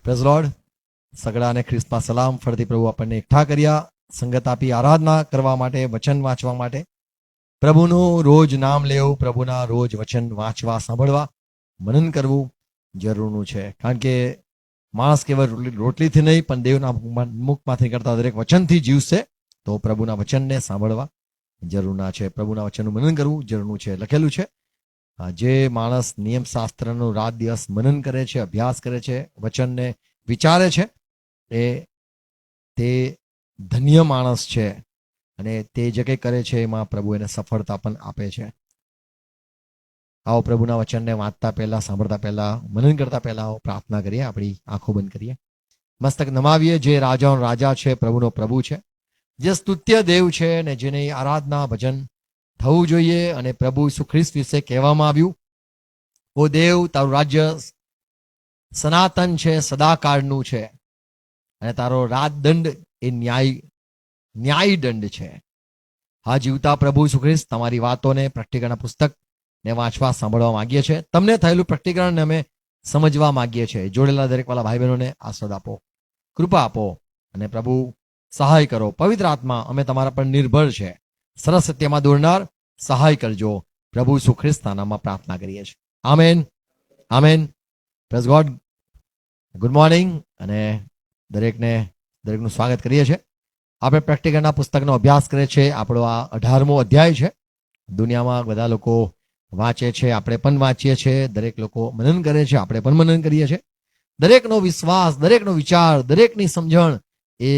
Praise lord. સગડાને ખ્રિસ્તમાં સલામ. ફરીથી પ્રભુ આપણને એકઠા કર્યા, સંગત આપી આરાધના કરવા માટે, વચન વાંચવા માટે, પ્રભુનું રોજ નામ લેવું, પ્રભુના રોજ વચન વાંચવા, સાંભળવા, મનન કરવું જરૂરનું છે. કારણ કે માણસ કેવળ રોટલીથી નહીં પણ દેવના મુખમાંથી કરતા દરેક વચનથી જીવશે. તો પ્રભુના વચનને સાંભળવા જરૂરના છે, પ્રભુના વચનનું મનન કરવું જરૂરનું છે. લખેલું છે, જે માણસ નિયમશાસ્ત્રનું રાત દિવસ મનન કરે છે, અભ્યાસ કરે છે, વચનને વિચારે છે, તે ધન્ય માણસ છે અને તે જે કંઈ કરે છે એમાં પ્રભુ એને સફળતા પણ આપે છે. આવો પ્રભુના વચનને વાંચતા પહેલા, સાંભળતા પહેલા, મનન કરતા પહેલા આવો પ્રાર્થના કરીએ. આપણી આંખો બંધ કરીએ, મસ્તક નમાવીએ. જે રાજાનો રાજા છે, પ્રભુનો પ્રભુ છે, જે સ્તુત્ય દેવ છે ને જેની આરાધના ભજન થવું જોઈએ. અને પ્રભુ ઈસુ ખ્રિસ્ત વિશે કહેવામાં આવ્યું, ઓ દેવ, તારું રાજ્ય સનાતન છે, સદાકાળનું છે અને તારો રાજદંડ એ ન્યાયી દંડ છે. હા, જીવતા પ્રભુ ઈસુ ખ્રિસ્ત, તમારી વાતોને પ્રકટીકરણના પુસ્તક ને વાંચવા, સાંભળવા માંગીએ છીએ. તમને થયેલું પ્રકટીકરણને અમે સમજવા માંગીએ છીએ. જોડેલા દરેક વાલા ભાઈ બહેનોને આશીર્વાદ આપો, કૃપા આપો અને પ્રભુ સહાય કરો. પવિત્ર આત્મા, અમે તમારા પર નિર્ભર છે, સરસ સત્યમાં દોરનાર, સહાય કરજો. પ્રભુ ઈસુ ખ્રિસ્તના નામમાં પ્રાર્થના કરીએ છીએ. Amen, amen. Praise God. Good morning અને દરેકનું સ્વાગત કરીએ છીએ. આપણે પ્રકટીકરણના પુસ્તકનો અભ્યાસ કરીએ છીએ. આપણો આ 18મો અધ્યાય છે. દુનિયામાં બધા લોકો વાંચે છે, આપણે પણ વાંચીએ છીએ. દરેક લોકો મનન કરે છે, આપણે પણ મનન કરીએ છીએ. દરેકનો વિશ્વાસ, દરેકનો વિચાર, દરેકની સમજણ એ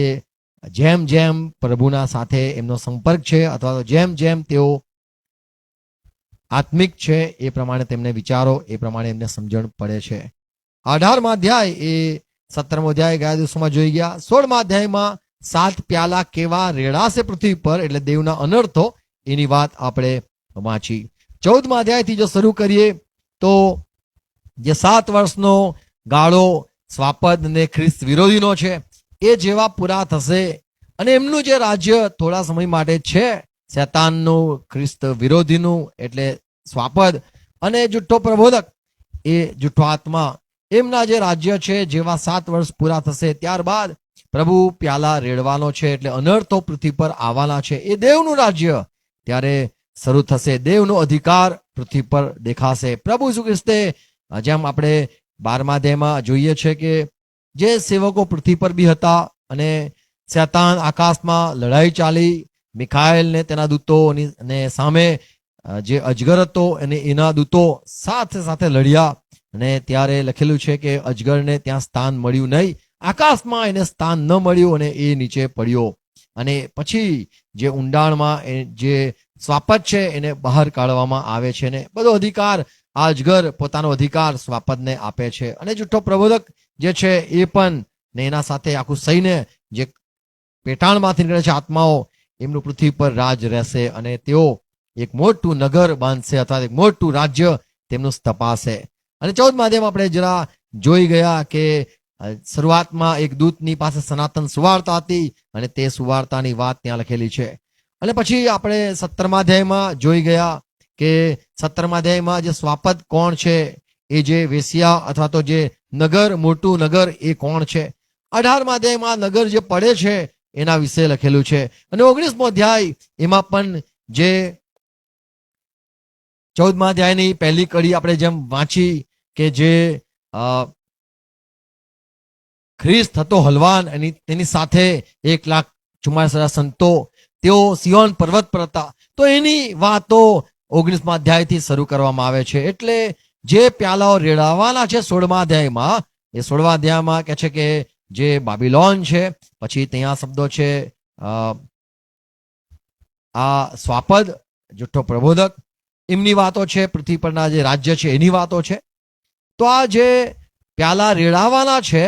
જેમ જેમ પ્રભુના સાથે એમનો સંપર્ક છે અથવા તો જેમ જેમ તેઓ આત્મિક છે એ પ્રમાણે તેમને વિચારો, એ પ્રમાણે એમને સમજણ પડે છે. 18મા અધ્યાય એ 17મો અધ્યાય ગયા દિવસોમાં જોઈ ગયા. 16મા અધ્યાયમાં 7 પ્યાલા કેવા રેડાશે પૃથ્વી પર, એટલે દેવના અનર્થો, એની વાત આપણે વાંચી. 14મા અધ્યાયથી જો શરૂ કરીએ તો જે 7 વર્ષનો ગાળો સ્વાપદ ને ખ્રિસ્ત વિરોધીનો છે એ જેવા પૂરા થશે અને એમનું જે રાજ્ય થોડા સમય માટે છે, શૈતાનનું, ખ્રિસ્ત વિરોધીનું એટલે સ્વાપદ અને જુઠ્ઠો પ્રબોધક એ જુઠ્ઠો આત્મા, એમના જે રાજ્ય છે, જેવા 7 વર્ષ પૂરા થશે ત્યારબાદ પ્રભુ પ્યાલા રેડવાનો છે, એટલે અનર્થો પૃથ્વી પર આવવાના છે. એ દેવનું રાજ્ય ત્યારે શરૂ થશે, દેવનો અધિકાર પૃથ્વી પર દેખાશે. પ્રભુ ઈસુ ખ્રિસ્તે, જેમ આપણે 12મા અધ્યાયમાં જોઈએ છે કે જે સેવકો પૃથ્વી પર બી હતા અને શૈતાન આકાશમાં લડાઈ ચાલી, મિખાએલ ને તેના દૂતોની સામે જે અજગર હતો અને એના દૂતો સાથે સાથે લડ્યા. અને ત્યારે લખેલું છે કે અજગરને ત્યાં સ્થાન મળ્યું નહીં, આકાશમાં એને સ્થાન ન મળ્યું અને એ નીચે પડ્યો. અને પછી જે ઊંડાણમાં જે સ્વાપદ છે એને બહાર કાઢવામાં આવે છે ને બધો અધિકાર આ અજગર પોતાનો અધિકાર સ્વાપદને આપે છે. અને જુઠ્ઠો પ્રબોધક જે છે એ પણ ને એના સાથે આખું સૈન્ય જે પેટાળમાંથી નીકળે છે આત્માઓ, એમનું પૃથ્વી પર રાજ રહેશે અને તેઓ એક મોટું નગર બાંધશે અથવા એક મોટું રાજ્ય તેમનું સ્થપાશે. અને 14મા અધ્યાયમાં આપણે જરા જોઈ ગયા કે શરૂઆતમાં એક દૂતની પાસે સનાતન સુવાર્તા હતી અને તે સુવાર્તાની વાત ત્યાં લખેલી છે. અને પછી આપણે 17મા અધ્યાયમાં જોઈ ગયા કે 17મા અધ્યાયમાં જે સ્વાપદ કોણ છે, એ જે વેશ્યા અથવા તો જે નગર, મોટું નગર, એ કોણ છે. 18મા અધ્યાયમાં નગર જે પડે છે એના વિશે લખેલું છે. અને 19મો અધ્યાય એમાં પણ જે 14મા અધ્યાયની પહેલી કડી આપણે જેમ વાંચી કે જે ખ્રિસ્ત હતો હલવાન અને તેની સાથે 1,44,000 સંતો, તેઓ સિયોન પર્વત પર હતા. તો એની વાતો 19મા અધ્યાયથી શરૂ કરવામાં આવે છે. એટલે જે પ્યાલાઓ રેડાવાના છે 16મા અધ્યાયમાં, એ 16મા અધ્યાયમાં કહે છે કે જે બાબિલોન છે, પછી ત્યાં શબ્દો છે આ સ્વાપદ, જુઠ્ઠો પ્રબોધક, એમની વાતો છે. પૃથ્વી પરના જે રાજ્ય છે એની વાતો છે. તો આ જે પ્યાલા રેડાવાના છે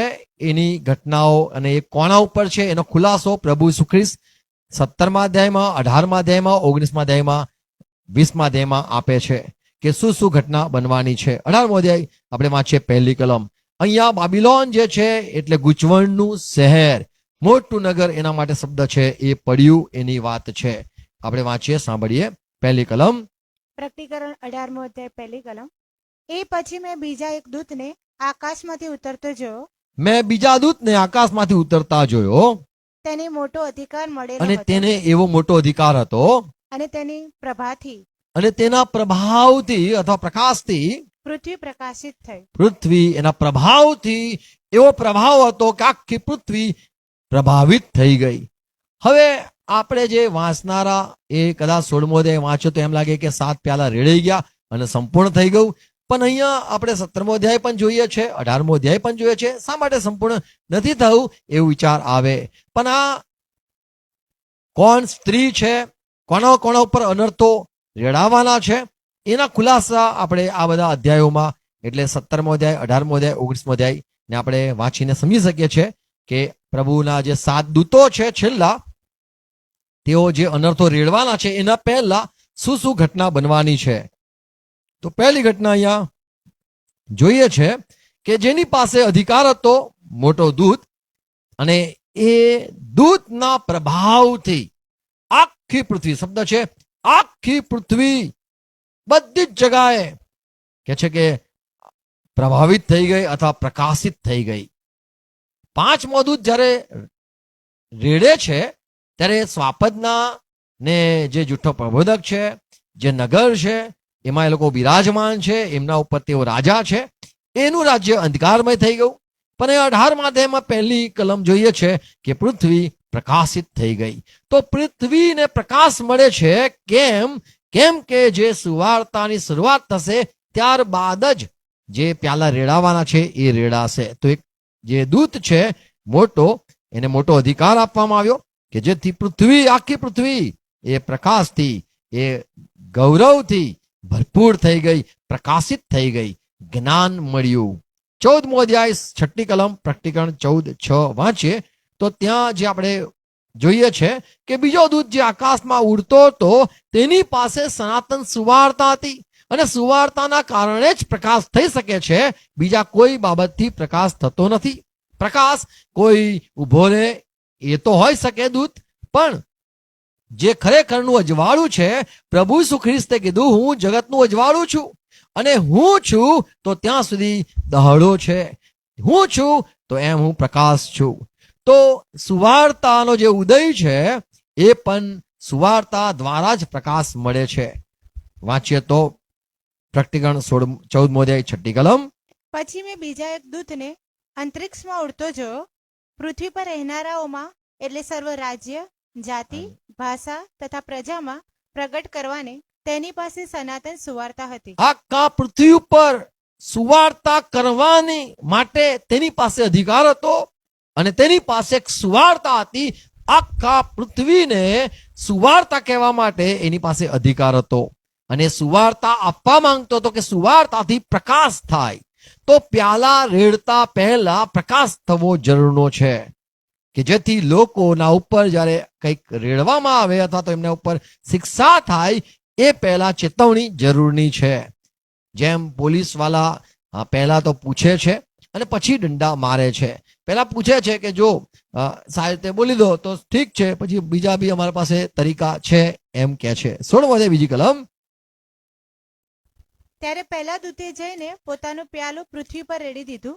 એની ઘટનાઓ અને એ કોના ઉપર છે એનો ખુલાસો પ્રભુ ઈસુ ખ્રિસ્ત 17મા અધ્યાયમાં, 18મા અધ્યાયમાં, 19મા અધ્યાયમાં, 20મા અધ્યાયમાં આપે છે કે શું શું ઘટના બનવાની છે. 18મો અધ્યાય આપણે વાંચીએ પહેલી કલમ. અહીંયા બાબિલોન જે છે એટલે ગૂંચવણનું શહેર, મોટું નગર, એના માટે શબ્દ છે એ પડ્યું, એની વાત છે. આપણે વાંચીએ, સાંભળીએ પહેલી કલમ. પ્રકટીકરણ 18મો અધ્યાય પહેલી કલમ. એ પછી મેં બીજા એક દૂતને આકાશમાંથી ઉતરતો જોયો, મેં બીજા દૂતને આકાશમાંથી ઉતરતા જોયો તેને મોટો અધિકાર મળેલો અને હતો તેને એવો મોટો અધિકાર હતો અને તેની પ્રભાથી અને તેના પ્રભાવથી અથવા પ્રકાશથી પૃથ્વી પ્રકાશિત થઈ. પૃથ્વી એના પ્રભાવથી એવો પ્રભાવ હતો કે આખી પૃથ્વી પ્રભાવિત થઈ ગઈ. હવે આપણે જે વાંચનારા એ કદાચ 16મો અધ્યાય વાંચો તો એમ લાગે કે 7 પ્યાલા રેડાઈ ગયા અને સંપૂર્ણ થઈ ગયું. પણ અહીંયા આપણે 17મો અધ્યાય પણ જોઈએ છે, 18મો અધ્યાય પણ જોઈએ છે. શા માટે સંપૂર્ણ નથી થયું એવું વિચાર આવે. પણ આ કોણ સ્ત્રી છે, કોના કોના ઉપર અનર્થો રેડાવાના છે, એના ખુલાસા આપણે આ બધા અધ્યાયોમાં એટલે 17મો અધ્યાય, 18મો અધ્યાય, 19મો અધ્યાય ને આપણે વાંચીને સમજી શકીએ છીએ કે પ્રભુના જે 7 દૂતો છે છેલ્લા, તેઓ જે અનર્થો રેડવાના છે એના પહેલા શું શું ઘટના બનવાની છે. તો પહેલી ઘટના અહીંયા જોઈએ છે કે જેની પાસે અધિકાર હતો મોટો દૂત, અને એ દૂતના પ્રભાવથી આખી પૃથ્વી, શબ્દ છે આખી પૃથ્વી બધી જ જગાએ કે છે કે પ્રભાવિત થઈ ગઈ અથવા પ્રકાશિત થઈ ગઈ. 5મો દૂત જ્યારે રેડે છે ત્યારે સ્વાપદના ને જે જૂઠો પ્રબોધક છે, જે નગર છે, એમાં એ લોકો બિરાજમાન છે, એમના ઉપર તેઓ રાજા છે, એનું રાજ્ય અંધકારમય થઈ ગયું. પણ એ 18મા અધ્યાયમાં પહેલી કલમ જોઈએ છે કે પૃથ્વી પ્રકાશિત થઈ ગઈ. તો પૃથ્વીને પ્રકાશ મળે છે કેમ કે જે સુવાર્તાની શરૂઆત થશે ત્યારબાદ જ જે પ્યાલા રેડાવાના છે એ રેડાશે. તો એક જે દૂત છે મોટો, એને મોટો અધિકાર આપવામાં આવ્યો કે જેથી પૃથ્વી, આખી પૃથ્વી એ પ્રકાશથી, એ ગૌરવથી ભરપૂર થઈ ગઈ, પ્રકાશિત થઈ ગઈ, જ્ઞાન મળ્યું. 14મો અધ્યાય 6મી કલમ પ્રકટીકરણ 14:6 વાંચીએ તો ત્યાં જે આપણે જોઈએ છે કે બીજો દૂત જે આકાશમાં ઉડતો હતો તેની પાસે સનાતન સુવાર્તા હતી, અને સુવાર્તાના કારણે જ પ્રકાશ થઈ શકે છે, બીજા કોઈ બાબતથી પ્રકાશ થતો નથી. પ્રકાશ કોઈ ઉભો રહે એ તો હોઈ શકે દૂત, પણ જે ખરેખરનું અજવાળું છે, પ્રભુ ઈસુ ખ્રિસ્તે કીધું હું જગતનું અજવાળું છું, અને હું છું તો ત્યાં સુધી દહાડો છે, હું છું તો એમ હું પ્રકાશ છું. તો સુવાર્તાનો જે ઉદય છે એ પણ સુવાર્તા દ્વારા જ પ્રકાશ મળે છે. વાંચીએ તો પ્રકટીકરણ 14મો અધ્યાય 6મી કલમ. પછી મેં બીજા એક દૂતને અંતરિક્ષમાં ઉડતો જોયો. પૃથ્વી પર રહેનારાઓમાં એટલે સર્વ રાજ્ય, જાતિ, ભાષા તથા પ્રજામાં પ્રગટ કરવાને તેની પાસે સનાતન સુવાર્તા હતી. આખા પૃથ્વી ઉપર સુવાર્તા કરવાની માટે તેની પાસે અધિકાર હતો, અને તેની પાસે એક સુવાર્તા હતી. આખા પૃથ્વીને સુવાર્તા કહેવા માટે એની પાસે અધિકાર હતો, અને સુવાર્તા આપવા માંગતો હતો કે સુવાર્તાથી પ્રકાશ થાય. તો પ્યાલા રેડતા પહેલા પ્રકાશ થવો જરૂરનો છે કે જેથી લોકોના ઉપર જ્યારે કંઈક રેડવામાં આવે અથવા તો એમના ઉપર શિક્ષા થાય એ પહેલા ચેતવણી જરૂરની છે. જેમ પોલીસવાળા પહેલા તો પૂછે છે અને પછી દંડા મારે છે. પહેલા પૂછે છે કે જો સારી રીતે બોલી દો તો ઠીક છે, પછી બીજા બી અમારા પાસે તરીકા છે એમ કે છે. 16મો અધ્યાય બીજી કલમ. ત્યારે પહેલા દૂતે જઈને પોતાનું પ્યાલું પૃથ્વી પર રેડી દીધું.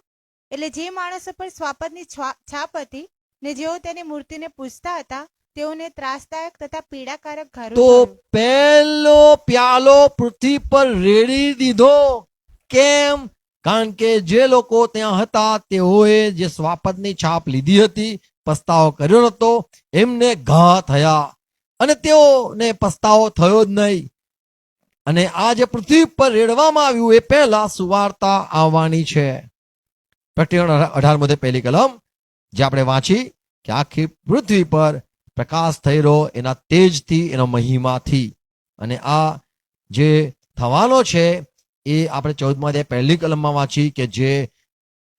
એટલે જે માણસો પર સ્વાપદની છાપ હતી ને જેઓ તેની મૂર્તિને પૂજતા હતા તેઓને ત્રાસદાયક તથા પીડાકારક ઘારું તો થયું. પહેલો પ્યાલો પૃથ્વી પર રેડી દીધો. કેમ? કારણ કે જે લોકો ત્યાં હતા તેઓએ જે સ્વાપદની છાપ લીધી હતી, પસ્તાવો કર્યો નતો, એમને ઘા થયા, અને તેઓને પસ્તાવો થયો જ નહીં. અને આ જે પૃથ્વી પર રેડવામાં આવ્યું એ પહેલા સુવાર્તા આવવાની છે. પ્રકટીકરણ 18મો પહેલી કલમ જે આપણે વાંચી કે આખી પૃથ્વી પર પ્રકાશ થઈ રહ્યો એના તેજથી, એના મહિમાથી. અને આ જે થવાનો છે એ આપણે 14મા અધ્યાય પહેલી કલમમાં વાંચી કે જે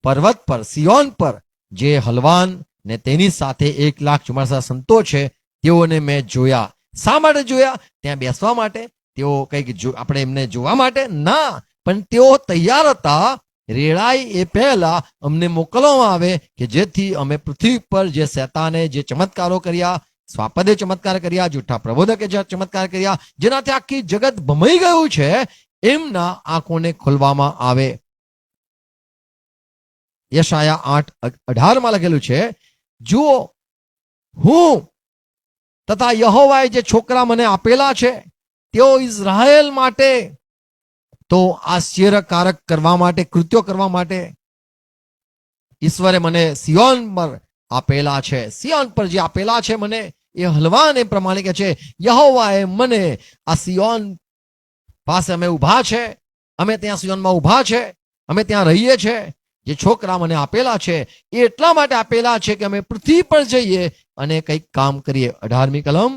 પર્વત પર, સિયોન પર જે હલવાન ને તેની સાથે 1,44,000 સંતો છે તેઓને મેં જોયા. શા માટે જોયા? ત્યાં બેસવા માટે? તેઓ કંઈક આપણે એમને જોવા માટે? ના, પણ તેઓ તૈયાર હતા રેડાય એ પહેલા અમને મોકલવામાં આવે કે જેથી અમે પૃથ્વી પર જે શેતાને જે ચમત્કારો કર્યા, સ્વાપદે ચમત્કાર કર્યા, જૂઠા પ્રબોધકે જે ચમત્કાર કર્યા, જેનાથી આખી જગત ભમાઈ ગયું છે, એમના આંખોને ખોલવામાં આવે. યશાયા 8:18 લખેલું છે, જુઓ હું તથા યહોવાએ જે છોકરા મને આપેલા છે તેઓ ઇઝરાયેલ માટે તો આશ્ચર્યકારક કરવા માટે, કૃત્યો કરવા માટે ઈશ્વરે મને સિયોન પર આપેલા છે. સિયોન પર જે આપેલા છે મને, એ હલવાન એ પ્રમાણે કે છે, યહોવાએ મને આ સિયોન પાસે અમે ઊભા છે, અમે ત્યાં સિયોનમાં ઊભા છે, અમે ત્યાં રહીએ છે. જે છોકરા મને આપેલા છે એ એટલા માટે આપેલા છે કે અમે પૃથ્વી પર જઈએ અને કંઈક કામ કરીએ. 18મી કલમ,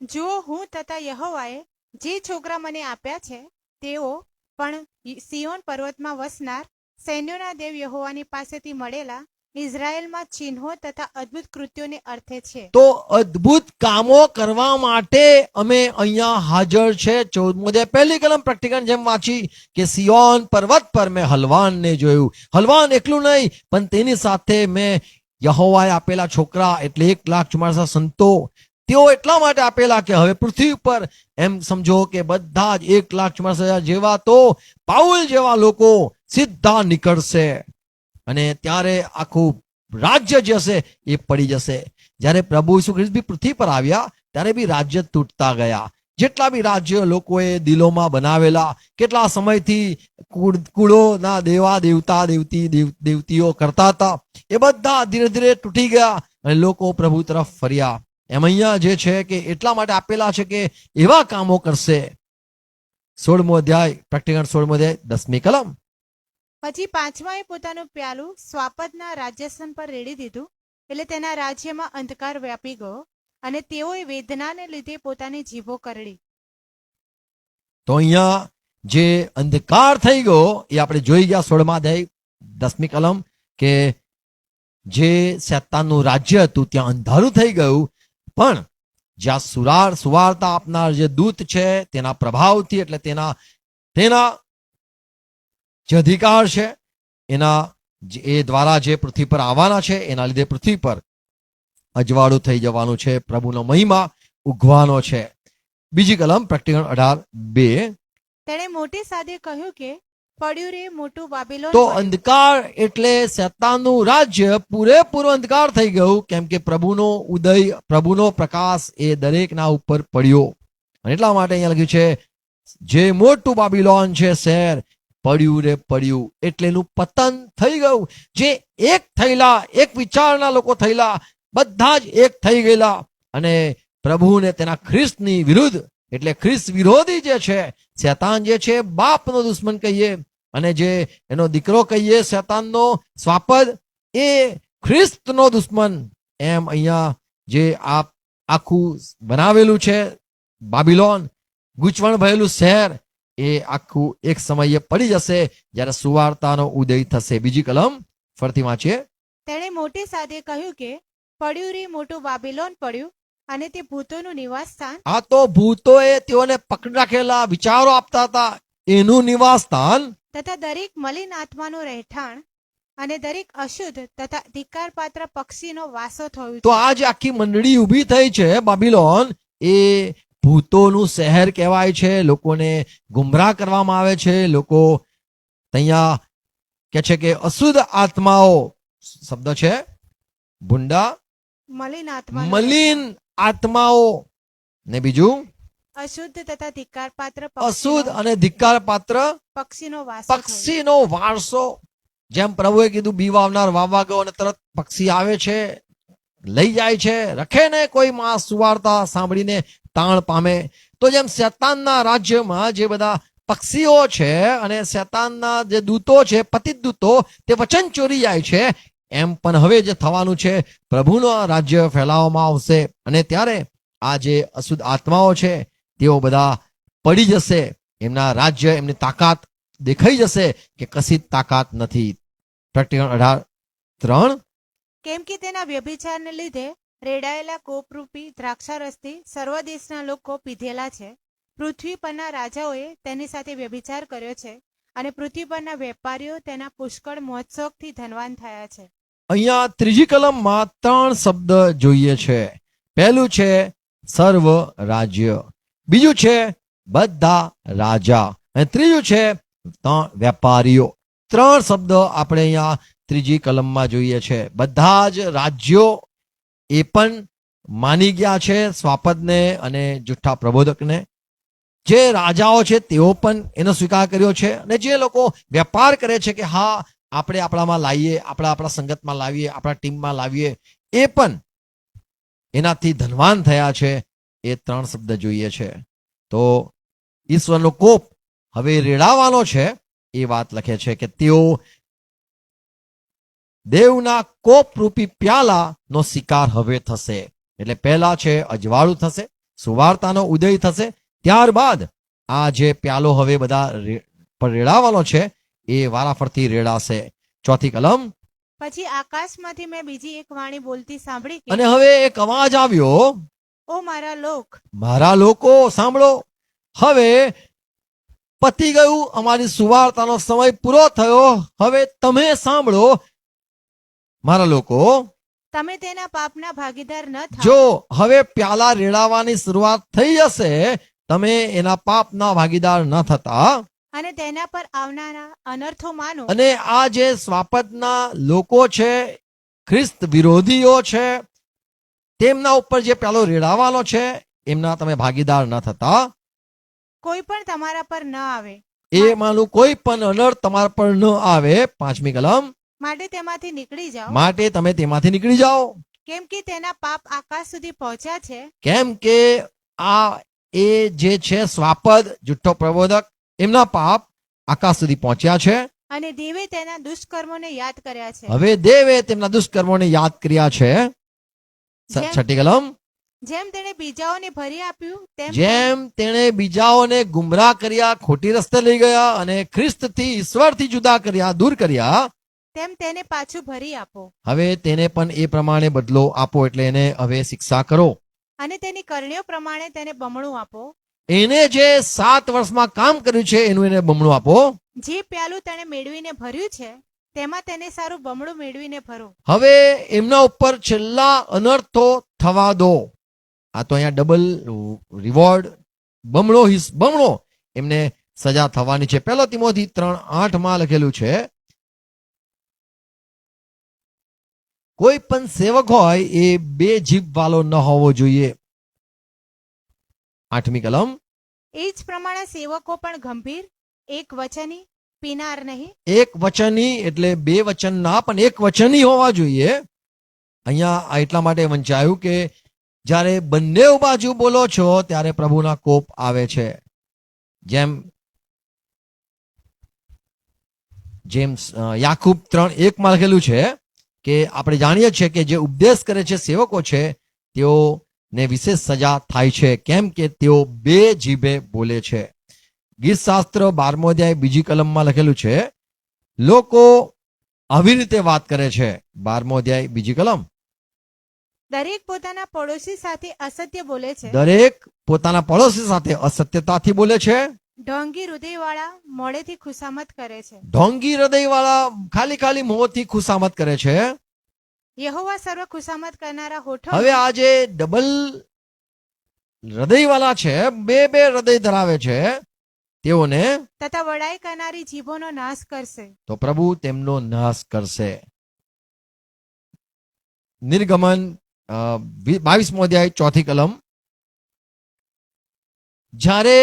જુઓ હું તથા યહોવાએ જે છોકરા મને આપ્યા છે તેઓ પણ સિયોન પર્વતમાં વસનાર સૈન્યોના દેવ યહોવાની પાસેથી મળેલા ઇઝરાયેલમાં ચિહ્નો તથા અદ્ભુત કૃત્યોને અર્થે છે. તો અદ્ભુત કામો કરવા માટે અમે અહીંયા હાજર છે. 14મો અધ્યાય પહેલી કલમ પ્રેક્ટિકલ જેમ વાંચી કે સિયોન પર્વત પર મેં હલવાનને જોયું. હલવાન એકલું નહીં, પણ તેની સાથે મેં યહોવાએ આપેલા છોકરા એટલે 1,44,000 સંતો. તેઓ એટલા માટે આપેલા કે હવે પૃથ્વી પર એમ સમજો કે બધા જ 1,44,000 જેવા તો પાઉલ જેવા લોકો સીધા નીકળશે અને ત્યારે આખું રાજ્ય જે હશે એ પડી જશે. જ્યારે પ્રભુ ઈસુ ખ્રિસ્ત બી પૃથ્વી પર આવ્યા ત્યારે બી રાજ્ય તૂટતા ગયા. જેટલા બી રાજ્ય લોકોએ દિલોમાં બનાવેલા, કેટલા સમયથી કુળોના દેવા દેવતા દેવતીઓ કરતા હતા, એ બધા ધીરે ધીરે તૂટી ગયા અને લોકો પ્રભુ તરફ ફર્યા. એમ અહીંયા જે છે કે એટલા માટે આપેલા છે કે એવા કામો કરશે. 16મો અધ્યાય પ્રેક્ટિકલ 16મો અધ્યાય 10મી કલમ, પછી પાંચમાએ પોતાનું પ્યાલું સ્વાપદના રાજ્યસ્થાન પર રેડી દીધું, એટલે તેના રાજ્યમાં અંધકાર વ્યાપી ગયો અને તેઓએ વેદનાને લીધે પોતાની જીભો કરડી. તો અહીંયા જે અંધકાર થઈ ગયો એ આપણે જોઈ ગયા 16મા અધ્યાય 10મી કલમ કે જે શૈતાનનું રાજ્ય હતું ત્યાં અંધારું થઈ ગયું. પણ જ્યાં સુવાર્તા આપનાર જે દૂત છે તેના પ્રભાવથી, એટલે તેના જે અધિકાર છે એના એ દ્વારા જે પૃથ્વી પર આવવાના છે એના લીધે પૃથ્વી પર અજવાળું થઈ જવાનું છે, પ્રભુનો મહિમા ઉગવાનો છે. બીજી કલમ પ્રેક્ટિકલ 18:2, તેણે મોટી સાદે કહ્યું કે પડ્યું રે મોટું બાબિલોન. તો અંધકાર એટલે શૈતાનનું રાજ્ય પૂરેપૂરો અંધકાર થઈ ગયું, કેમ કે પ્રભુનો ઉદય, પ્રભુનો પ્રકાશ એ દરેકના ઉપર પડ્યો. અને એટલા માટે અહીંયા લખ્યું છે જે મોટું બાબિલોન છે શહેર, પડ્યું રે પડ્યું, એટલે એનું પતન થઈ ગયું. જે એક થયેલા, એક વિચારના લોકો થયેલા, બધા જ એક થઈ ગયેલા અને પ્રભુને તેના ખ્રિસ્તની વિરુદ્ધ, એટલે ખ્રિસ્ત વિરોધી જે છે, શૈતાન જે છે બાપનો દુશ્મન કહીએ અને જે એનો દીકરો કહીએ શૈતાનનો સ્વાપદ, એ ખ્રિસ્તનો દુશ્મન. એમ અહીંયા જે આ આખું બનાવેલું છે બાબિલોન, ગૂંચવણ ભરેલું શહેર, એ આખું એક સમયે પડી જશે જ્યારે સુવાર્તાનો ઉદય થશે. બીજી કલમ ફરતી વાંચીએ. તેણે મોટી સાદે કહ્યું કે પડ્યું રે મોટું બાબિલોન પડ્યું અને તે ભૂતોનું નિવાસ સ્થાન. આ તો ભૂતોએ તેઓને પકડી રાખેલા, વિચારો આપતા હતા, એનું નિવાસ સ્થાન તથા દરેક મલિન આત્માનું રહેઠાણ અને દરેક અશુદ્ધ તથા ધિક્કાર પાત્ર પક્ષીનો વાસો થયું તો છે. આ જે આખી મંડળી ઊભી થઈ છે બાબિલોન, એ ભૂતોનું શહેર કહેવાય છે. લોકોને ગુમરાહ કરવામાં આવે છે. લોકો અહીંયા કે છે કે અશુદ્ધ આત્માઓ, શબ્દ છે ભૂંડા, મલિન આત્મા, મલિન આત્માઓ, ને બીજું અશુદ્ધ તથા ધિક્કાર પાત્ર અશુદ્ધ અને ધિક્કાર પાત્ર પક્ષીનો વાસો થયો. પક્ષીનો વારસો. જેમ પ્રભુએ કીધું બી વાવનાર વાવવા ગયો અને તરત પક્ષી આવે છે, લઈ જાય છે, રખે ને કોઈ માણસ સુવાર્તા સાંભળીને તાણ પામે. તો જેમ શૈતાનના રાજ્યમાં જે બધા પક્ષીઓ છે અને શૈતાનના જે દૂતો છે, પતિત દૂતો, તે વચન ચોરી જાય છે, એમ પણ હવે જે થવાનું છે, પ્રભુનો રાજ્ય ફેલાવવામાં આવશે અને ત્યારે આ જે અશુદ્ધ આત્માઓ છે તેઓ બધા પડી જશે. એમના રાજ્ય, એમની તાકાત દેખાઈ જશે કે કશી તાકાત નથી. પ્રેક્ટિકલ 18:3, કેમ કે તેના વ્યભિચારને લીધે રેડાયેલા કોપરૂપી દ્રાક્ષારસથી સર્વ દેશના લોકો પીધેલા છે. પૃથ્વી પરના રાજાઓએ તેની સાથે વ્યભિચાર કર્યો છે અને પૃથ્વી પરના વેપારીઓ તેના પુષ્કળ મહોત્સવથી ધનવાન થયા છે. અહીંયા ત્રીજી કલમમાં 3 શબ્દ જોઈએ છે. પહેલું છે સર્વ રાજ્ય, બીજું છે બધા રાજા અને ત્રીજું છે વેપારીઓ. 3 શબ્દ આપણે અહીંયા 3 કલમમાં જોઈએ છે. બધા જ રાજ્યો એ પણ માની ગયા છે સ્વાપદને અને જુઠ્ઠા પ્રબોધકને. જે રાજાઓ છે તેઓ પણ એનો સ્વીકાર કર્યો છે, અને જે લોકો વેપાર કરે છે કે હા આપણે આપણામાં લાવીએ, આપણા સંગતમાં લાવીએ, આપણા ટીમમાં લાવીએ, એ પણ એનાથી ધનવાન થયા છે. એ 3 શબ્દ જોઈએ છે. તો ઈશ્વરનો કોપ હવે રેડાવાનો છે એ વાત લખે છે કે તેઓ દેવના કોપરૂપી પ્યાલાનો શિકાર હવે થશે. એટલે પહેલા છે અજવાળું થશે, સુવાર્તાનો ઉદય થશે, ત્યારબાદ આ જે પ્યાલો હવે બધા પર રેડાવાનો છે એ વારાફરતી રેડાશે. 4 કલમ. પછી આકાશમાંથી મેં બીજી એક વાણી બોલતી સાંભળી અને કે, હવે એક અવાજ આવ્યો, ઓ મારા લોક, મારા લોકો સાંભળો, હવે પતી ગયું, અમારી સુવાર્તાનો સમય પૂરો થયો, હવે તમે સાંભળો મારા લોકો. તમે તેના પાપના ભાગીદાર ન થાઓ, જો હવે પ્યાલા રેડાવાની શરૂઆત થઈ જશે, તમે એના પાપના ભાગીદાર ન થતા, અને તેના પર આવનારા અનર્થો માનો, અને આ જે સ્વાપદના લોકો છે, ખ્રિસ્ત વિરોધીઓ છે, તેમના ઉપર જે પ્યાલો રેડાવાનો છે એમના તમે ભાગીદાર ન થતા. કોઈ પણ તમારા પર ન આવે, એમાંનું કોઈ પણ અનર્થ તમારા પર ન આવે. 5મી કલમ. માટે તેમાંથી નીકળી જાઓ, માટે તમે તેમાંથી નીકળી જાઓ, કેમ કે તેના પાપ આકાશ સુધી પહોંચ્યા છે, કેમ કે આ એ જે છે સ્વાપદ જુઠ્ઠો પ્રબોધક, એમના પાપ આકાશ સુધી પહોંચ્યા છે. અને દેવે તેના દુષ્કર્મોને યાદ કર્યા છે. હવે દેવે તેમના દુષ્કર્મોને યાદ કર્યા છે. 6ઠી કલમ. જેમ તેણે બીજાઓને ભરી આપ્યું તેમ જેમ તેણે બીજાઓને ગુમરાહ કર્યા, ખોટી રસ્તે લઈ ગયા અને ખ્રિસ્તથી ઈશ્વરથી જુદા કર્યા, દૂર કર્યા, તેમ તેને પાછું ભરી આપો, હવે તેને પણ એ પ્રમાણે બદલો આપો. એટલે એને હવે શિક્ષા કરો. અને તેની કરણીઓ પ્રમાણે તેને બમણું આપો. એને જે 7 વર્ષમાં કામ કર્યું છે એનું એને બમણું આપો. જે પ્યાલું તેણે મેળવીને ભર્યું છે તેમાં તેને સારું બમણું મેળવીને ભરો. હવે એમના ઉપર છેલ્લા અનર્થો થવા દો. આ તો અહીંયા ડબલ રિવોર્ડ, બમણો એમને સજા થવાની છે. 1 તિમોથી 3:8 લખેલું છે, કોઈ પણ સેવક હોય એ 2 જીભ વાળો ન હોવો જોઈએ. 8મી કલમ. એ જ પ્રમાણે સેવકો પણ ગંભીર, એક વચની, પીનાર નહીં, એક વચની એટલે 2 વચન ના, પણ એક વચની હોવા જોઈએ. અહીંયા એટલા માટે વંચાયું કે જ્યારે બંને બાજુ બોલો છો ત્યારે પ્રભુના કોપ આવે છે. જેમ યાકૂબ 3:1 લખેલું છે કે આપણે જાણીએ છીએ કે જે ઉપદેશ કરે છે સેવકો છે તેઓને વિશેષ સજા થાય છે, કેમ કે તેઓ 2 જીભે બોલે છે. ગીત શાસ્ત્ર 12મો અધ્યાય 2જી કલમમાં લખેલું છે, લોકો આવી રીતે વાત કરે છે. 12મો અધ્યાય 2જી કલમ. દરેક પોતાના પડોશી સાથે અસત્ય બોલે છે, દરેક પોતાના પડોશી સાથે અસત્યતાથી બોલે છે, ઢોંગી હૃદયવાળા મોડેથી ખુશામત કરે છે, ઢોંગી હૃદયવાળા ખાલી મોંથી ખુશામત કરે છે. યહોવા સર્વ ખુશામત કરનારા હોઠો, હવે આ જે ડબલ હૃદયવાળા છે, 2 હૃદય ધરાવે છે, તેઓને તથા વડાઈ કરનારી જીભોનો નાશ કરશે. તો પ્રભુ તેમનો નાશ કરશે. નિર્ગમન 22મો અધ્યાય 4થી કલમ. જ્યારે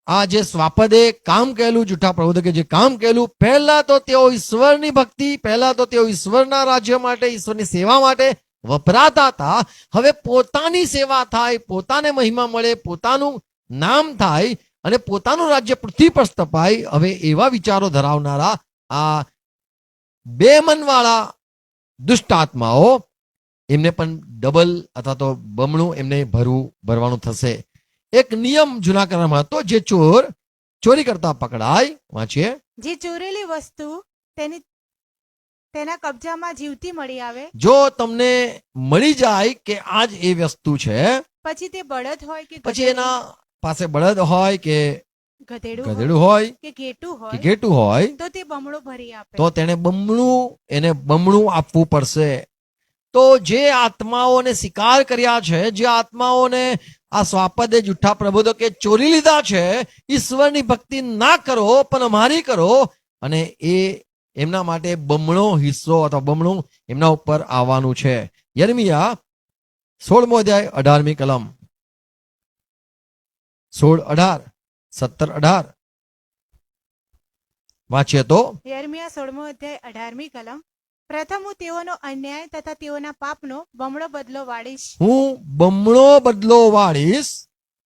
આ જે સ્વાપદે કામ કહેલું, જૂઠા પ્રબોધકે જે કામ કહેલું, પહેલા તો તેઓ ઈશ્વરની ભક્તિ, પહેલા તો તેઓ ઈશ્વરના રાજ્ય માટે, ઈશ્વરની સેવા માટે વપરાતા હતા. હવે પોતાની સેવા થાય, પોતાને મહિમા મળે, પોતાનું નામ થાય અને પોતાનું રાજ્ય પૃથ્વી પર સ્થપાય, હવે એવા વિચારો ધરાવનારા આ 2 મનવાળા દુષ્ટ આત્માઓ, એમને પણ ડબલ અથવા તો બમણું એમને ભરવાનું થશે. એક નિયમ જૂના કરારમાં હતો, જે ચોરી કરતા પકડાય, વાંચીએ, જે ચોરેલી વસ્તુ તેના કબજામાં જીવતી મળી આવે, જો તમને મળી જાય કે આજ એ વસ્તુ છે, પછી તે બળદ હોય કે પછી એના પાસે બળદ હોય કે ગધેડું હોય કે ઘેટું કે હોય, ઘેટું હોય, તો તે બમણું ભરી આપે. તો તેને બમણું આપવું પડશે. તો જે આત્માઓને શિકાર કર્યા છે, જે આત્માઓને આ સ્વાપદે જુઠ્ઠા પ્રબોધકે ચોરી લીધા છે, ઈશ્વરની ભક્તિ ના કરો પણ અમારી કરો, અને એ એમના માટે બમણો હિસ્સો અથવા બમણું એમના ઉપર આવવાનું છે. યર્મિયા 16મો અધ્યાય 18મી કલમ 16-18 17-18 વાંચીએ તો યર્મિયા 16મો અધ્યાય 18મી કલમ. પ્રથમ હું તેઓનો અન્યાય તથા તેઓના પાપનો બમણો બદલો વાળીશ, હું બમણો બદલો વાળીશ,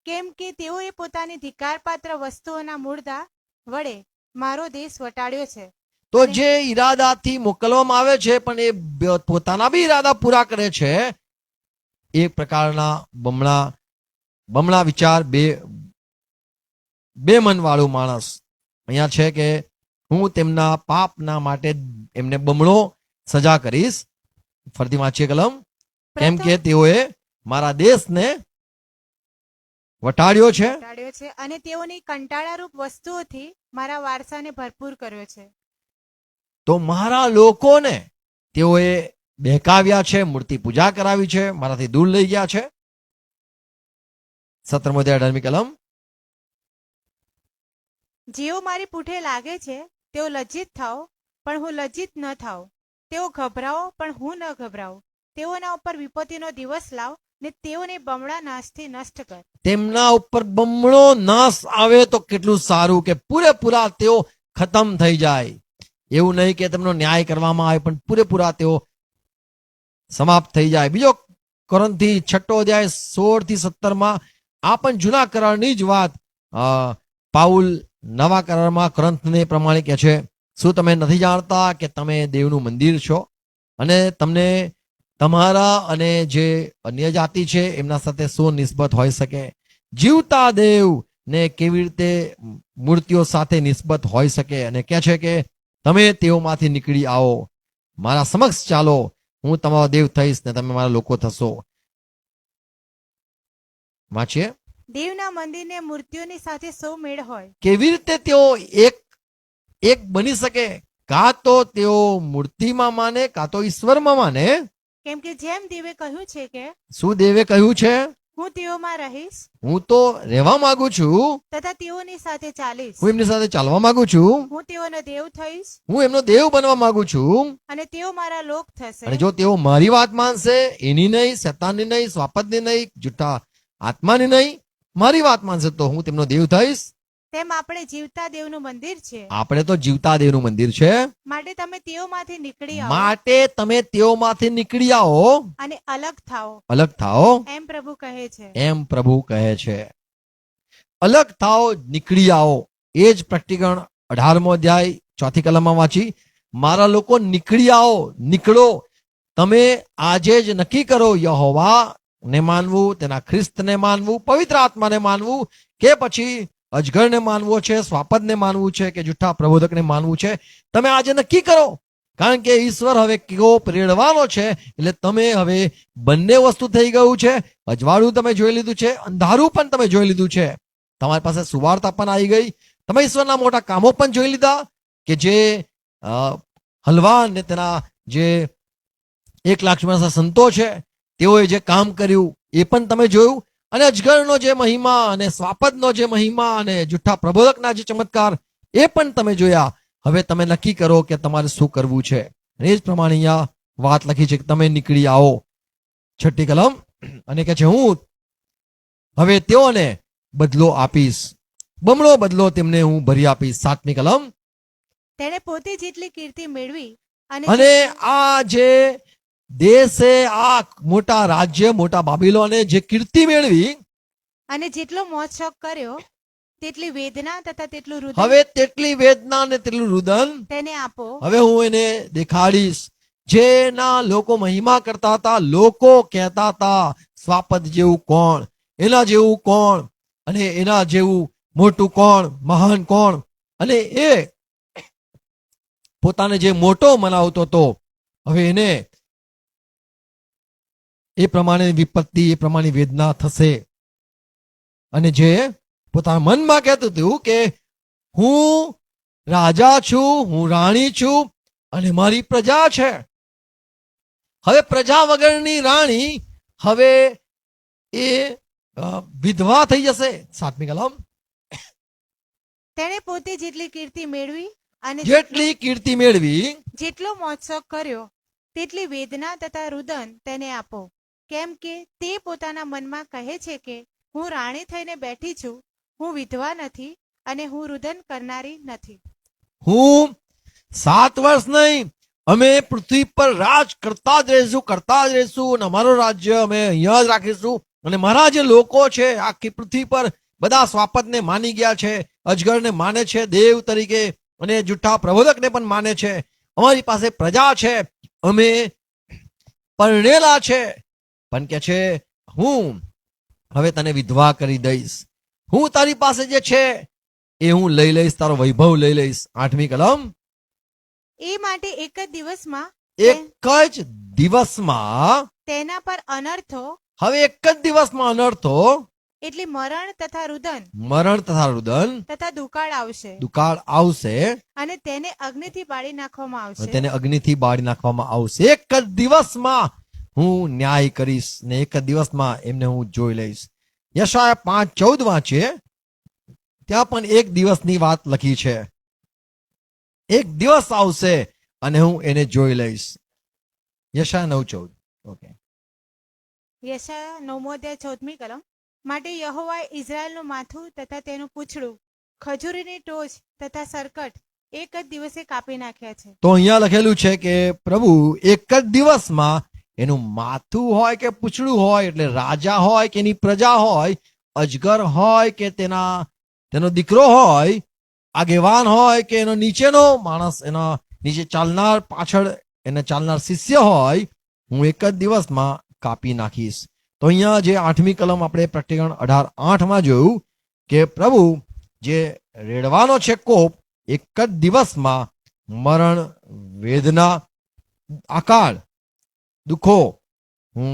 કેમ કે તેઓએ પોતાની ધિક્કારપાત્ર વસ્તુઓના મૂળદા વડે મારો દેશ વટાડ્યો છે. તો જે ઈરાદાથી મોકલવામાં આવે છે પણ એ પોતાના બી ઈરાદા પૂરા કરે છે, એ પ્રકારના બમણા વિચાર, બે મન વાળું માણસ અહીંયા છે કે હું તેમના પાપના માટે એમને બમણો સજા કરીશ. ફરીથી વાંચીએ કલમ. કેમ કે તેઓએ મારા દેશને વટાડ્યો છે વટાડ્યો છે અને તેઓની કંટાળારૂપ વસ્તુઓથી મારા વારસાને ભરપૂર કર્યો છે. તો મારા લોકોને તેઓએ બહેકાવ્યા છે, મૂર્તિ પૂજા કરાવી છે, મારાથી દૂર લઈ ગયા છે. 17મો અધ્યાય 18મી કલમ. જેઓ મારી પૂઠે લાગે છે તેઓ લજ્જિત થાઓ, પણ હું લજ્જિત ન થાઉં. તેઓ ગભરાઓ, પણ હું ન ગભરાઉં. તેઓના ઉપર વિપત્તિનો દિવસ લાવ ને તેઓને બમણા નાશથી નષ્ટ કર. તેમના ઉપર બમણો નાશ આવે તો કેટલું સારું, કે પૂરેપૂરા તેઓ ખતમ થઈ જાય. એવું નહીં કે તેમનો ન્યાય કરવામાં આવે, પણ પૂરેપૂરા તેઓ સમાપ્ત થઈ જાય. બીજો કોરિન્થી 6 અધ્યાય 16-17 આ પણ જૂના કરારની જ વાત પાઉલ નવા કરારમાં કોરિન્થને પ્રમાણે કહે છે, શું તમે નથી જાણતા કે તમે દેવનું મંદિર છો અને તમને તમારા અને જે અન્ય જાતિ છે એમના સાથે શું નિસ્બત હોઈ શકે? જીવતા દેવ ને કેવી રીતે મૂર્તિઓ સાથે નિસ્બત હોઈ શકે? અને કહે છે કે તમે તેઓમાંથી નીકળી આવો, મારા સમક્ષ ચાલો, હું તમારો દેવ થઈશ ને તમે મારા લોકો થશો. વાંચીએ. દેવના મંદિરને મૂર્તિઓની સાથે સો મેળ હોય. કેવી રીતે તેઓ એક બની શકે? કાં તો તેઓ મૂર્તિમાં માને, કાં તો ઈશ્વરમાં માને. કેમ કે જેમ દેવે કહ્યું છે કે શું દેવે કહ્યું છે? હું તેઓમાં રહીશ હું તો રહેવા માંગુ છું, તથા તેઓની સાથે ચાલીશ. હું એમની સાથે ચાલવા માંગુ છું, હું તેઓનો દેવ થઈશ હું એમનો દેવ બનવા માંગુ છું. અને તેઓ મારા લોક થશે. અને જો તેઓ મારી વાત માનશે, એની નહીં, શેતાનની નહીં, સ્વાપદની નહીં, જૂઠા આત્માની નહીં, મારી વાત માનશે તો હું તેમનો દેવ થઈશ. તેમ આપણે જીવતા દેવનું મંદિર છે. આપણે તો જીવતા દેવનું મંદિર છે. માટે તમે તેઓમાંથી નીકળી આવો માટે તમે તેઓમાંથી નીકળી આવો, અને અલગ થાઓ, અલગ થાઓ, એમ પ્રભુ કહે છે. એમ પ્રભુ કહે છે. અલગ થાઓ, નીકળી આવો. એ જ પ્રકટીકરણ 18મો અધ્યાય 4મી કલમમાં વાંચી, મારા લોકો નીકળી આવો, નીકળો. તમે આજે જ નક્કી કરો, યહોવા ને માનવું, તેના ખ્રિસ્તને માનવું, પવિત્ર આત્માને માનવું, કે પછી અજગરને માનવો છે, સ્વાપદને માનવું છે, કે જૂઠા પ્રબોધકને માનવું છે. તમે આજે નક્કી કરો, કારણ કે ઈશ્વર હવે કેવો પ્રેરવાનો છે. એટલે તમે હવે બંને વસ્તુ થઈ ગયું છે. અજવાળું તમે જોઈ લીધું છે, અંધારું પણ તમે જોઈ લીધું છે. તમારી પાસે સુવાર્તા પણ આવી ગઈ. તમે ઈશ્વરના મોટા કામો પણ જોઈ લીધા, કે જે હલવાન ને તેના જે 1,00,000 સંતો છે તેઓએ જે કામ કર્યું એ પણ તમે જોયું. અને અજગરનો જે મહિમા અને સ્વાપદનો જે મહિમા અને જૂઠા પ્રબોધકના જે ચમત્કાર એ પણ તમે જોયા. હવે તમે નક્કી કરો કે તમારે શું કરવું છે. એ જ પ્રમાણે અહીંયા વાત લખી છે કે તમે નીકળી આવો. 6મી કલમ. અને કે છે હું હવે તેઓને બદલો આપીશ, બમણો બદલો તેમને હું ભરી આપીશ. 7મી કલમ. તેણે પોતે જેટલી કીર્તિ મેળવી અને આ જે દેશે, આ મોટા રાજ્ય, મોટા બાબિલોને જે કીર્તિ મેળવી અને જેટલો મોજ શોખ કર્યો તેટલી વેદના તથા તેટલું રુદન હવે તેટલી વેદના અને તેટલું રુદન તેને આપો. હવે હું એને દેખાડીશ. જેના લોકો મહિમા કરતા હતા, લોકો કહેતા હતા સ્વાપદ જેવું કોણ, એના જેવું કોણ, અને એના જેવું મોટું કોણ, મહાન કોણ. અને એ પોતાને જે મોટો મનાવતો હતો, હવે એને એ પ્રમાણે વિપત્તિ, એ પ્રમાણે વેદના થશે. અને જે પોતાના મનમાં કહેતું હતું કે હું રાજા છું, હું રાણી છું અને મારી પ્રજા છે, હવે પ્રજા વગરની રાણી હવે એ વિધવા થઈ જશે. 7મી કલમ. તેણે પોતે જેટલી કીર્તિ મેળવી અને જેટલી કીર્તિ મેળવી જેટલો મોજશોખ કર્યો તેટલી વેદના તથા રુદન તેને આપો, કેમ કે તે પોતાના મનમાં કહે છે કે હું રાણી થઈને બેઠી છું, હું વિધવા નથી અને હું રુદન કરનારી નથી. હું 7 વર્ષ નહીં, અમે પૃથ્વી પર રાજ કરતા જ રહીશું અને અમારું રાજ્ય અમે અહીંયા જ રાખીશું. અને મારા જે લોકો છે આખી પૃથ્વી પર બધા સ્વાપતને માની ગયા છે, અજગરને માને છે દેવ તરીકે અને જુઠ્ઠા પ્રબોધકને પણ માને છે. અમારી પાસે પ્રજા છે, અમે પરણેલા છે, પણ કે છે હું હવે તને વિધવા કરી દઈશ, હું તારી પાસે જે છે એ હું લઈ લઈશ, તારો વૈભવ લઈ લઈશ. 8મી કલમ. એ માટે એક જ દિવસમાં એક જ દિવસમાં, તેના પર અનર્થો હવે એક જ દિવસમાં અનર્થો એટલે મરણ તથા રુદન તથા દુકાળ આવશે અને તેને અગ્નિથી બાળી નાખવામાં અને આવશે. તેને અગ્નિથી બાળી નાખવામાં આવશે. એક જ દિવસમાં હું ન્યાય કરીશ ને એક જ દિવસમાં એમને હું જોઈ લઈશ. યશાયા 5:14 વાંચીએ, ત્યાં પણ એક દિવસની વાત લખી છે. એક દિવસ આવશે અને હું એને જોઈ લઈશ. યશાયા 9:14. ઓકે. યશાયા 9:14 કલમ. માટે યહોવાએ ઇઝરાયેલનું માથું તથા તેનું પૂંછડું, ખજૂરીની ટોચ તથા સરકટ એક જ દિવસે કાપી નાખ્યા છે. તો અહીંયા લખેલું છે કે પ્રભુ એક જ દિવસમાં એનું માથું હોય કે પૂંછડું હોય, એટલે રાજા હોય કે એની પ્રજા હોય, અજગર હોય કે તેનો દીકરો હોય, આગેવાન હોય કે એનો નીચેનો માણસ, એના નીચે ચાલનાર, પાછળ એને ચાલનાર શિષ્ય હોય, હું એક જ દિવસમાં કાપી નાખીશ. તો અહીંયા જે 8મી કલમ આપણે પ્રકટીકરણ 18:8 જોયું કે પ્રભુ જે રેડવાનો છે કોપ, એક જ દિવસમાં મરણ, વેદના, અકાળ, દુઃખો હું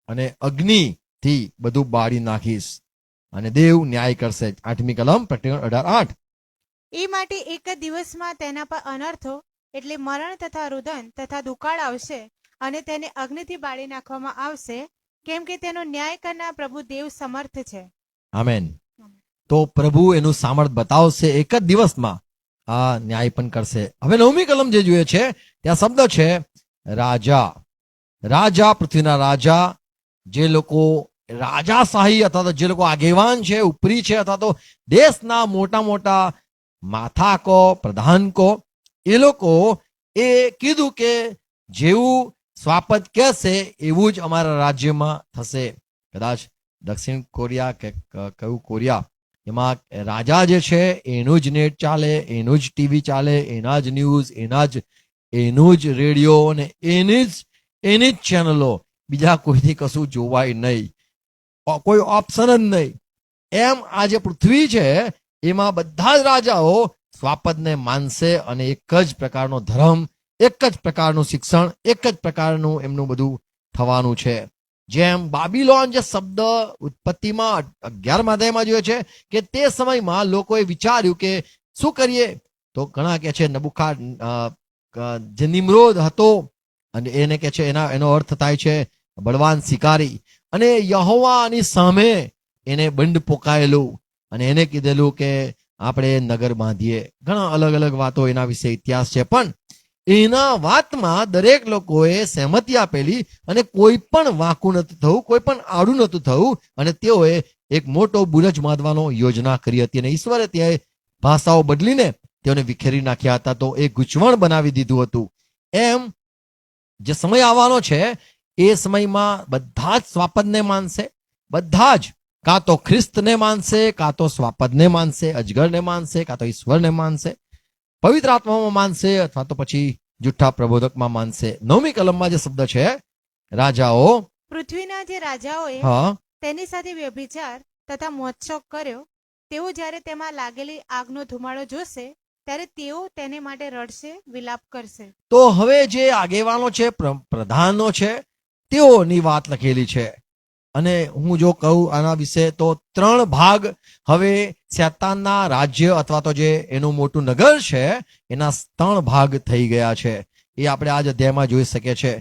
અને અગ્નિથી બધું બાળી નાખીશ અને દેવ ન્યાય કરશે. 8મી કલમ પ્રકટીકરણ 18:8. એ માટે એક જ દિવસમાં તેના પર અનર્થો એટલે મરણ તથા રુદન તથા દુકાળ આવશે અને તેને અગ્નિથી બાળી નાખવામાં આવશે, કેમ કે તેનો ન્યાય કરનાર પ્રભુ દેવ સમર્થ છે. આમેન. તો પ્રભુ એનું સામર્થ બતાવશે, એક જ દિવસમાં આ ન્યાય પણ કરશે. હવે 9મી કલમ જે જોઈએ છે ત્યાં શબ્દ છે રાજા, પૃથ્વીના રાજા, જે લોકો રાજાશાહી અથવા તો જે લોકો આગેવાન છે, ઉપરી છે, અથવા તો દેશના મોટા મોટા માથા કો, પ્રધાન કો, એ લોકો એ કીધું કે જેવું સ્વાપત કહેશે એવું જ અમારા રાજ્યમાં થશે. કદાચ દક્ષિણ કોરિયા કે કયું કોરિયા, એમાં રાજા જે છે એનું જ નેટ ચાલે, એનું જ ટીવી ચાલે, એના જ ન્યૂઝ, એનું જ રેડિયો અને એની જ ચેનલો, બીજા કોઈથી કશું જોવાય નહીં, કોઈ ઓપ્શન જ નહીં. એમ આ જે પૃથ્વી છે એમાં બધા જ રાજાઓ સ્વાપદને માનશે અને એક જ પ્રકારનો ધર્મ, એક જ પ્રકારનું શિક્ષણ, એક જ પ્રકારનું એમનું બધું થવાનું છે. જેમ બાબિલોન જે શબ્દ ઉત્પત્તિમાં 11મા અધ્યાયમાં જોઈએ છે કે તે સમયમાં લોકોએ વિચાર્યું કે શું કરીએ, તો ઘણા કે છે જે નિમ્રોદ હતો અને એને કે છે એનો અર્થ થાય છે બળવાન શિકારી, અને યહોવાની સામે એને બંધ પોકાયેલું અને એને કીધેલું કે આપણે નગર બાંધીએ. ઘણા અલગ અલગ વાતો એના વિશે ઇતિહાસ છે, પણ એના વાતમાં દરેક લોકોએ સહેમતી આપેલી અને કોઈ પણ વાંકું નતું થયું, કોઈ પણ આડું નતું થયું, અને તેઓએ એક મોટો બુરજ બાંધવાનો યોજના કરી હતી અને ઈશ્વરે ત્યાં ભાષાઓ બદલીને તેઓને વિખેરી નાખ્યા હતા. તો એ ગૂંચવણ બનાવી દીધું હતું. એમ જે સમય આવવાનો છે એ સમયમાં બધા જ સ્વાપદને માનશે, બધા જ કાં તો ખ્રિસ્તને માનશે, કાં તો સ્વાપદને માનશે, અજગરને માનશે, કાં તો ઈશ્વરને માનશે, પવિત્ર આત્મામાં માનશે, અથવા તો પછી જુઠ્ઠા પ્રબોધકમાં માનશે. 9મી કલમમાં જે શબ્દ છે રાજાઓ, પૃથ્વીના જે રાજાઓએ તેની સાથે વ્યભિચાર તથા મોજશોખ કર્યો, તેઓ જ્યારે તેમાં લાગેલી આગનો ધુમાડો જોશે ત્યારે તેઓ તેને માટે રડશે, વિલાપ કરશે. તો હવે જે આગેવાનો છે, પ્રધાનો છે, તેઓની વાત લખેલી છે. અને હું જો કહું આના વિશે તો 3 ભાગ હવે શેતાનના રાજ્ય અથવા તો જે એનું મોટું નગર છે એના 3 ભાગ થઈ ગયા છે. એ આપણે આજ અધ્યાયમાં જોઈ શકીએ છીએ.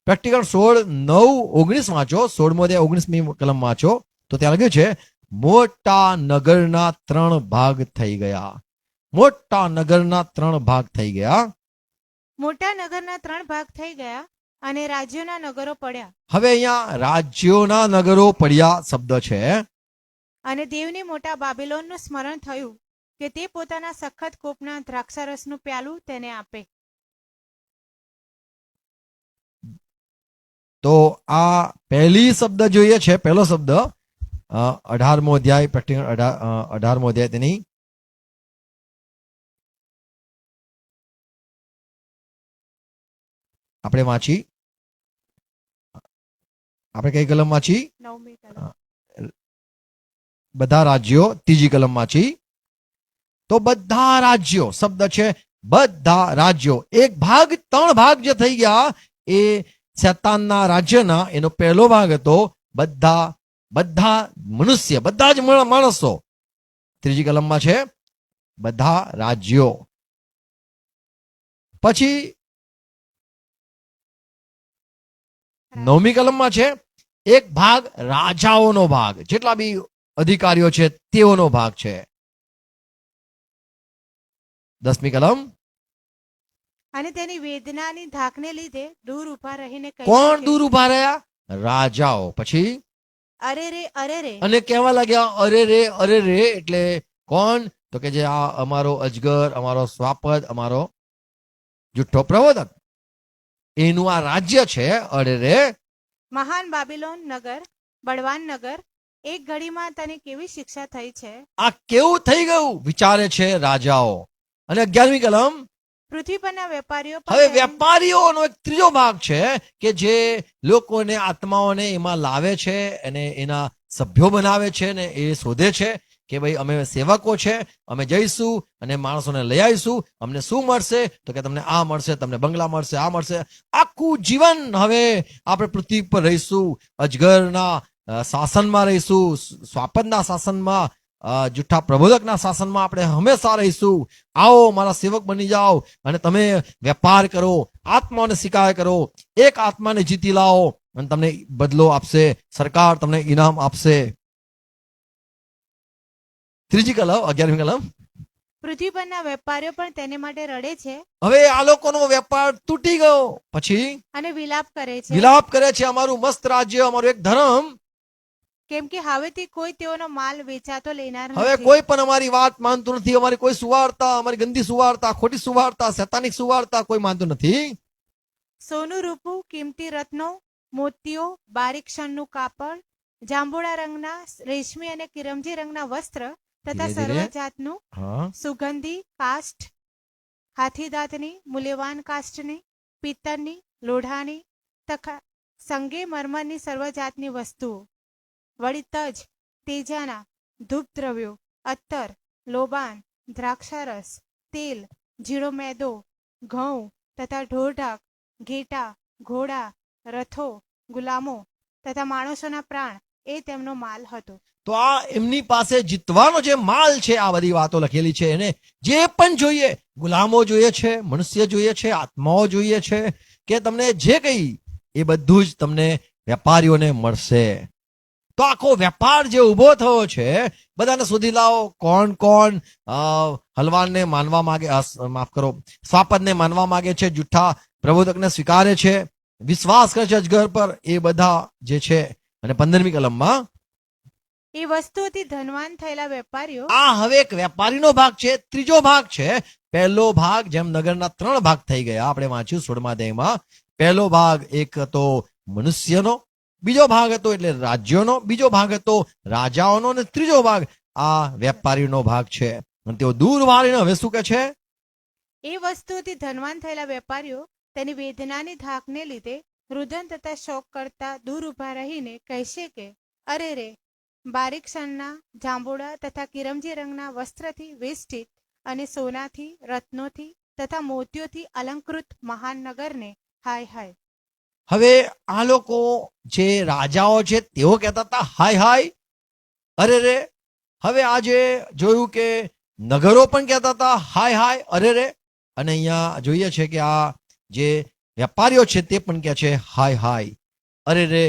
પ્રેક્ટિકલ 16:9-19 વાંચો, 16મો અધ્યાય 19મી કલમ વાંચો તો ત્યાં લખ્યું છે મોટા નગરના 3 ભાગ થઈ ગયા. મોટા નગરના 3 ભાગ થઈ ગયા. મોટા નગરના 3 ભાગ થઈ ગયા અને રાજ્યોના નગરો પડ્યા. હવે અહીંયા રાજ્યોના નગરો પડ્યા શબ્દ છે. અને દેવને મોટા બાબિલોનનું સ્મરણ થયું કે તે પોતાના સખત કોપના દ્રાક્ષારસનું પ્યાલું તેને આપે. તો આ પહેલી શબ્દ જોઈએ છે. પહેલો શબ્દ 18મો અધ્યાય, પ્રેક્ટિકલ 18મો અધ્યાય તેની આપણે વાંચી. આપણે કઈ કલમ વાંચી? 9મી કલમ. બધા રાજ્યો, ત્રીજી કલમ વાંચી. તો બધા રાજ્યો શબ્દ છે. બધા રાજ્યો, એક ભાગ 3 ભાગ જે થઈ ગયા એ શેતાનના રાજ્યના, એનો પહેલો ભાગ હતો બધા મનુષ્ય, બધા જ માણસો. ત્રીજી કલમમાં છે બધા રાજ્યો. પછી 9મી કલમમાં છે એક ભાગ રાજાઓનો ભાગ, જેટલા બી અધિકારીઓ છે તેઓનો ભાગ છે. 10મી કલમ. અને તેની વેદનાની ધાકને લીધે દૂર ઉભા રહીને કહ્યું કોણ કે, દૂર ઉભા રહ્યા? રાજાઓ. પછી અરે રે અરે રે. અને કહેવા લાગ્યા અરે રે, એટલે કોણ? તો કે જે આ અમારો અજગર, અમારો સ્વાપદ, અમારો જુઠ્ઠો પ્રબોધક, એનું આ રાજ્ય છે. અરે રે. મહાન બાબિલોન નગર, બળવાન નગર, એક ઘડીમાં તને કેવી શિક્ષા થઈ છે. આ કેવું થઈ ગયું વિચારે છે રાજાઓ. અને 11મી કલમ. પૃથ્વી પરના વેપારીઓ પણ હવે તેની- વેપારીઓનો એક ત્રીજો ભાગ છે કે જે લોકોને, આત્માઓને એમાં લાવે છે અને એના સભ્યો બનાવે છે ને એ શોધે છે કે ભાઈ અમે સેવકો છે, અમે જઈશું અને માણસોને લઈ આવીશું, અમને શું મળશે? તો કે તમને આ મળશે, તમને બંગલા મળશે, આ મળશે. આખું જીવન હવે આપણે પૃથ્વી પર રહીશું, અજગરના શાસનમાં રહીશું, સ્વાપદના શાસનમાં, જુઠ્ઠા પ્રબોધકના શાસનમાં આપણે હંમેશા રહીશું. આવો મારા સેવક બની જાઓ અને તમે વેપાર કરો, આત્માને શિકાર કરો, એક આત્માને જીતી લાવો અને તમને બદલો આપશે, સરકાર તમને ઇનામ આપશે. ત્રીજી કલમ, 11મી કલમ. પૃથ્વી પરના વેપારીઓ પણ તેને માટે રડે છે હવે આ લોકોનો વેપાર તૂટી ગયો. પછી અને વિલાપ કરે છે, વિલાપ કરે છે, અમારું મસ્ત રાજ્ય, અમારું એક ધર્મ, કેમ કે હવેથી કોઈ તેઓનો માલ વેચાતો લેનાર હવે નથી. કોઈ પણ અમારી વાત માનતું નથી. અમારી કોઈ સુવાર્તા, અમારી ગંદી સુવાર્તા, ખોટી સુવાર્તા, શૈતાનિક સુવાર્તા કોઈ માનતું નથી. સોનું, રૂપું, કિંમતી રત્નો, મોતીઓ, બારીક શણનું કાપડ, જાંબુડા રંગના, રેશમી અને કિરમજી રંગના વસ્ત્ર તથા ધીરે ધીરે. સર્વ જાતનું હા. સુગંધી કાષ્ઠ, હાથી દાંતની, મૂલ્યવાન કાષ્ઠની, પિત્તળની, લોઢાની તથા સંગે મરમરની સર્વ જાતની વસ્તુઓ, વળી તજ, તેજાના, ધૂપદ્રવ્યો, અત્તર, લોબાન, દ્રાક્ષારસ, તેલ, જીરો મેદો, ઘઉં તથા ઢોરઢાક, ઘેટા, ઘોડા, રથો, ગુલામો તથા માણસોના પ્રાણ એ તેમનો માલ હતો. તો આ એમની પાસે જીતવાનો જે માલ છે, આ બધી વાતો લખેલી છે. એને જે પણ જોઈએ, ગુલામો જોઈએ છે, મનુષ્ય જોઈએ છે, આત્માઓ જોઈએ છે, કે તમને જે કઈ એ બધું જ તમને વેપારીઓને મળશે. તો આખો વેપાર જે ઉભો થયો છે, બધાને શોધી લાવો. કોણ કોણ હલવાનને માનવા માંગે, માફ કરો, સ્વાપદને માનવા માંગે છે, જુઠ્ઠા પ્રબોધકને સ્વીકારે છે, વિશ્વાસ કરે છે અજગર પર, એ બધા જે છે. અને 15મી કલમમાં એ વસ્તુઓથી ધનવાન થયેલા વેપારીઓ આ હવે એક વેપારીનો ભાગ છે. ત્રીજો ભાગ છે. પહેલો ભાગ જેમ નગરના 3 ભાગ થઈ ગયા, આપણે વાંચ્યું 16મા અધ્યાયમાં. પહેલો ભાગ એક હતો મનુષ્યનો, બીજો ભાગ હતો એટલે રાજ્યોનો, બીજો ભાગ હતો રાજાઓનો, અને ત્રીજો ભાગ આ વેપારીનો ભાગ છે. અને તેઓ દૂર વાળીને હવે શું કહે છે? એ વસ્તુઓથી ધનવાન થયેલા વેપારીઓ તેની વેદનાની ધાકને લીધે રુદન તથા શોક કરતા દૂર ઉભા રહીને કહેશે કે અરે રે, બારીક શણના, જાંબુડા તથા કિરમજી રંગના વસ્ત્રથી વેષ્ટિત અને સોનાથી, રત્નોથી તથા મોતીઓથી અલંકૃત મહાન નગરને હાય હાય. હવે આ લોકો જે રાજાઓ છે તેઓ કહેતા હતા હાય હાય, અરે રે. હવે આજે જોયું કે નગરો પણ કહેતા હતા હાય હાય, અરે રે. અને અહીંયા જોઈએ છે કે આ જે વેપારીઓ છે તે પણ કહે છે હાય હાય, અરે રે,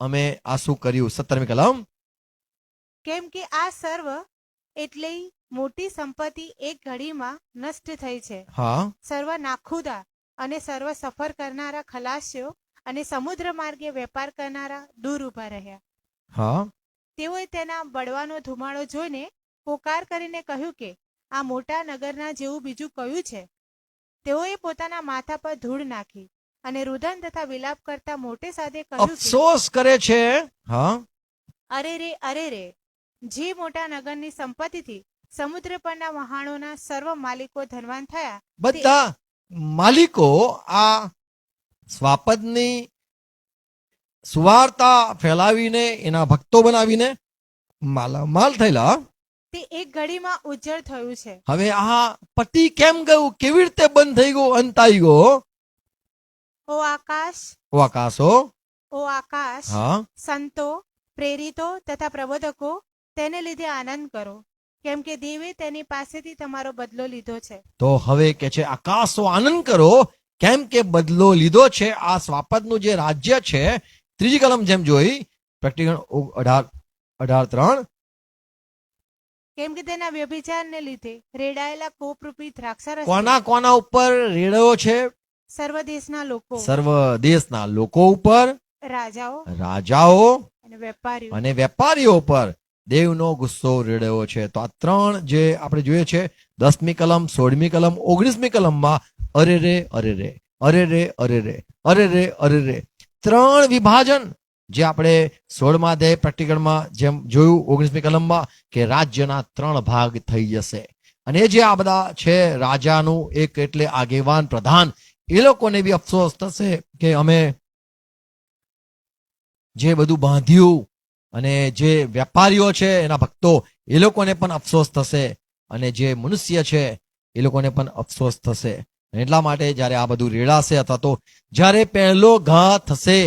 અમે આ શું કર્યું. 17મી કલમ. કેમ કે આ સર્વ એટલે મોટી સંપત્તિ એક ઘડીમાં નષ્ટ થઈ છે. હા સર્વ નાખુદા અને સર્વ સફર કરનારા ખલાસ્યો અને સમુદ્ર માર્ગે વેપાર કરનારા દૂર ઊભા રહ્યા. હા તેઓએ તેના બળવાનો ધુમાડો જોઈને પોકાર કરીને કહ્યું કે આ મોટા નગરના જેવું બીજું કયું છે. તેઓએ પોતાના માથા પર ધૂળ નાખી અને રુદન તથા વિલાપ કરતા મોટે સાદે કહ્યું કે અફસોસ કરે છે. હા અરે રે અરે રે, જે મોટા નગરની સંપત્તિથી સમુદ્ર પરના વહાણોના સર્વ માલિકો ધનવાન થયા, બધા માલિકો આ સ્વાપદની સુવાર્તા ફેલાવીને એના ભક્તો બનાવીને માલામાલ થયેલા. તે એક ઘડીમાં ઉજ્જળ થયું છે. હવે આ પતિ કેમ ગયું, કેવી રીતે બંધ થઈ ગયો, અંત આવી ગયો? ઓ આકાશ, ઓ આકાશો, ઓ આકાશ, હા સંતો, પ્રેરિતો તથા પ્રબોધકો, તેને લીધે આનંદ કરો, કેમ કે દેવે તેની પાસેથી તમારો બદલો લીધો છે. તો હવે કે છે આકાશો આનંદ કરો, કેમ કે બદલો લીધો છે. આ સ્વાપદનું જે રાજ્ય છે, ત્રીજી કલમ જેમ જોઈ પ્રેક્ટિકલ 18:3, કેમ કે તેના વ્યભિચારને લીધે રેડાયેલા કોપરૂપી દ્રાક્ષારસ કોના કોના ઉપર રેડ્યો છે? સર્વ દેશના લોકો, સર્વ દેશના લોકો ઉપર, રાજાઓ રાજાઓ અને વેપારીઓ અને વેપારીઓ પર દેવનો ગુસ્સો રેડ્યો છે. તો આ ત્રણ જે આપણે જોઈએ છે, 10મી કલમ, 16મી કલમ, 19મી કલમમાં અરે રે અરે રે, અરે રે અરે રે, અરે રે અરે રે, ત્રણ વિભાજન જે આપણે 16મા અધ્યાય પ્રેક્ટિકલમાં જેમ જોયું 19મી કલમમાં કે રાજ્યના 3 ભાગ થઈ જશે. અને જે આ બધા છે રાજાનું એક એટલે આગેવાન પ્રધાન, એ લોકોને બી અફસોસ થશે કે અમે જે બધું બાંધ્યું, અને જે વેપારીઓ છે એના ભક્તો, એ લોકોને પણ અફસોસ થશે, અને જે મનુષ્ય છે એ લોકોને પણ અફસોસ થશે. એટલા માટે જ્યારે આ બધું રેડાશે અથવા તો જ્યારે પહેલો ઘા થશે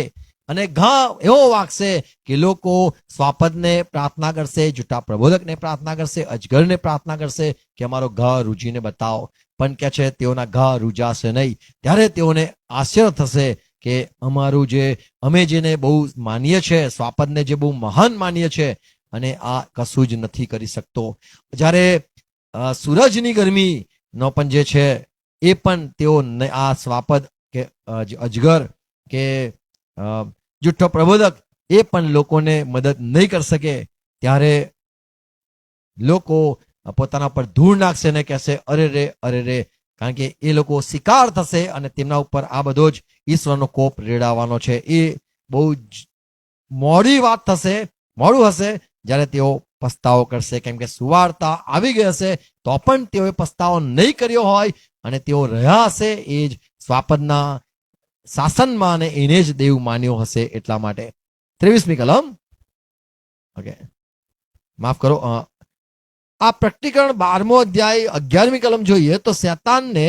અને ઘા એવો વાગશે કે લોકો સ્વાપદને પ્રાર્થના કરશે, જૂઠા પ્રબોધકને પ્રાર્થના કરશે, અજગરને પ્રાર્થના કરશે કે અમારો ઘા રૂજીને બતાવો, પણ કે છે તેઓના ઘા રૂજાશે નહીં. ત્યારે તેઓને આશ્ચર્ય થશે કે અમારું જે અમે જેને બહુ માનીએ છે, સ્વાપદને જે બહુ મહાન માનીએ છે, અને આ કશું જ નથી કરી શકતો. જ્યારે સૂરજની ગરમીનો પણ જે છે એ પણ તેઓ આ સ્વાપદ કે અજગર કે જુઠ્ઠો પ્રબોધક એ પણ લોકોને મદદ નહીં કરી શકે. ત્યારે લોકો પોતાના પર ધૂળ નાખશે ને કહેશે અરે રે અરે રે, કારણ કે એ લોકો શિકાર થશે અને તેમના ઉપર આ બધો જ ઈશ્વરનો કોપ રેડાવાનો છે. એ બહુ જ મોડી વાત થશે, મોડું હશે જ્યારે તેઓ પસ્તાવો કરશે, કેમ કે સુવાર્તા આવી ગઈ હશે તો પણ તેઓએ પસ્તાવો નહીં કર્યો હોય અને તેઓ રહ્યા હશે એ જ સ્વાપદના શાસનમાં અને એને જ દેવ માન્યો હશે. એટલા માટે 23મી કલમ, ઓકે માફ કરો, આ પ્રકટીકરણ 12મો અધ્યાય 11મી કલમ જોઈએ તો શેતાનને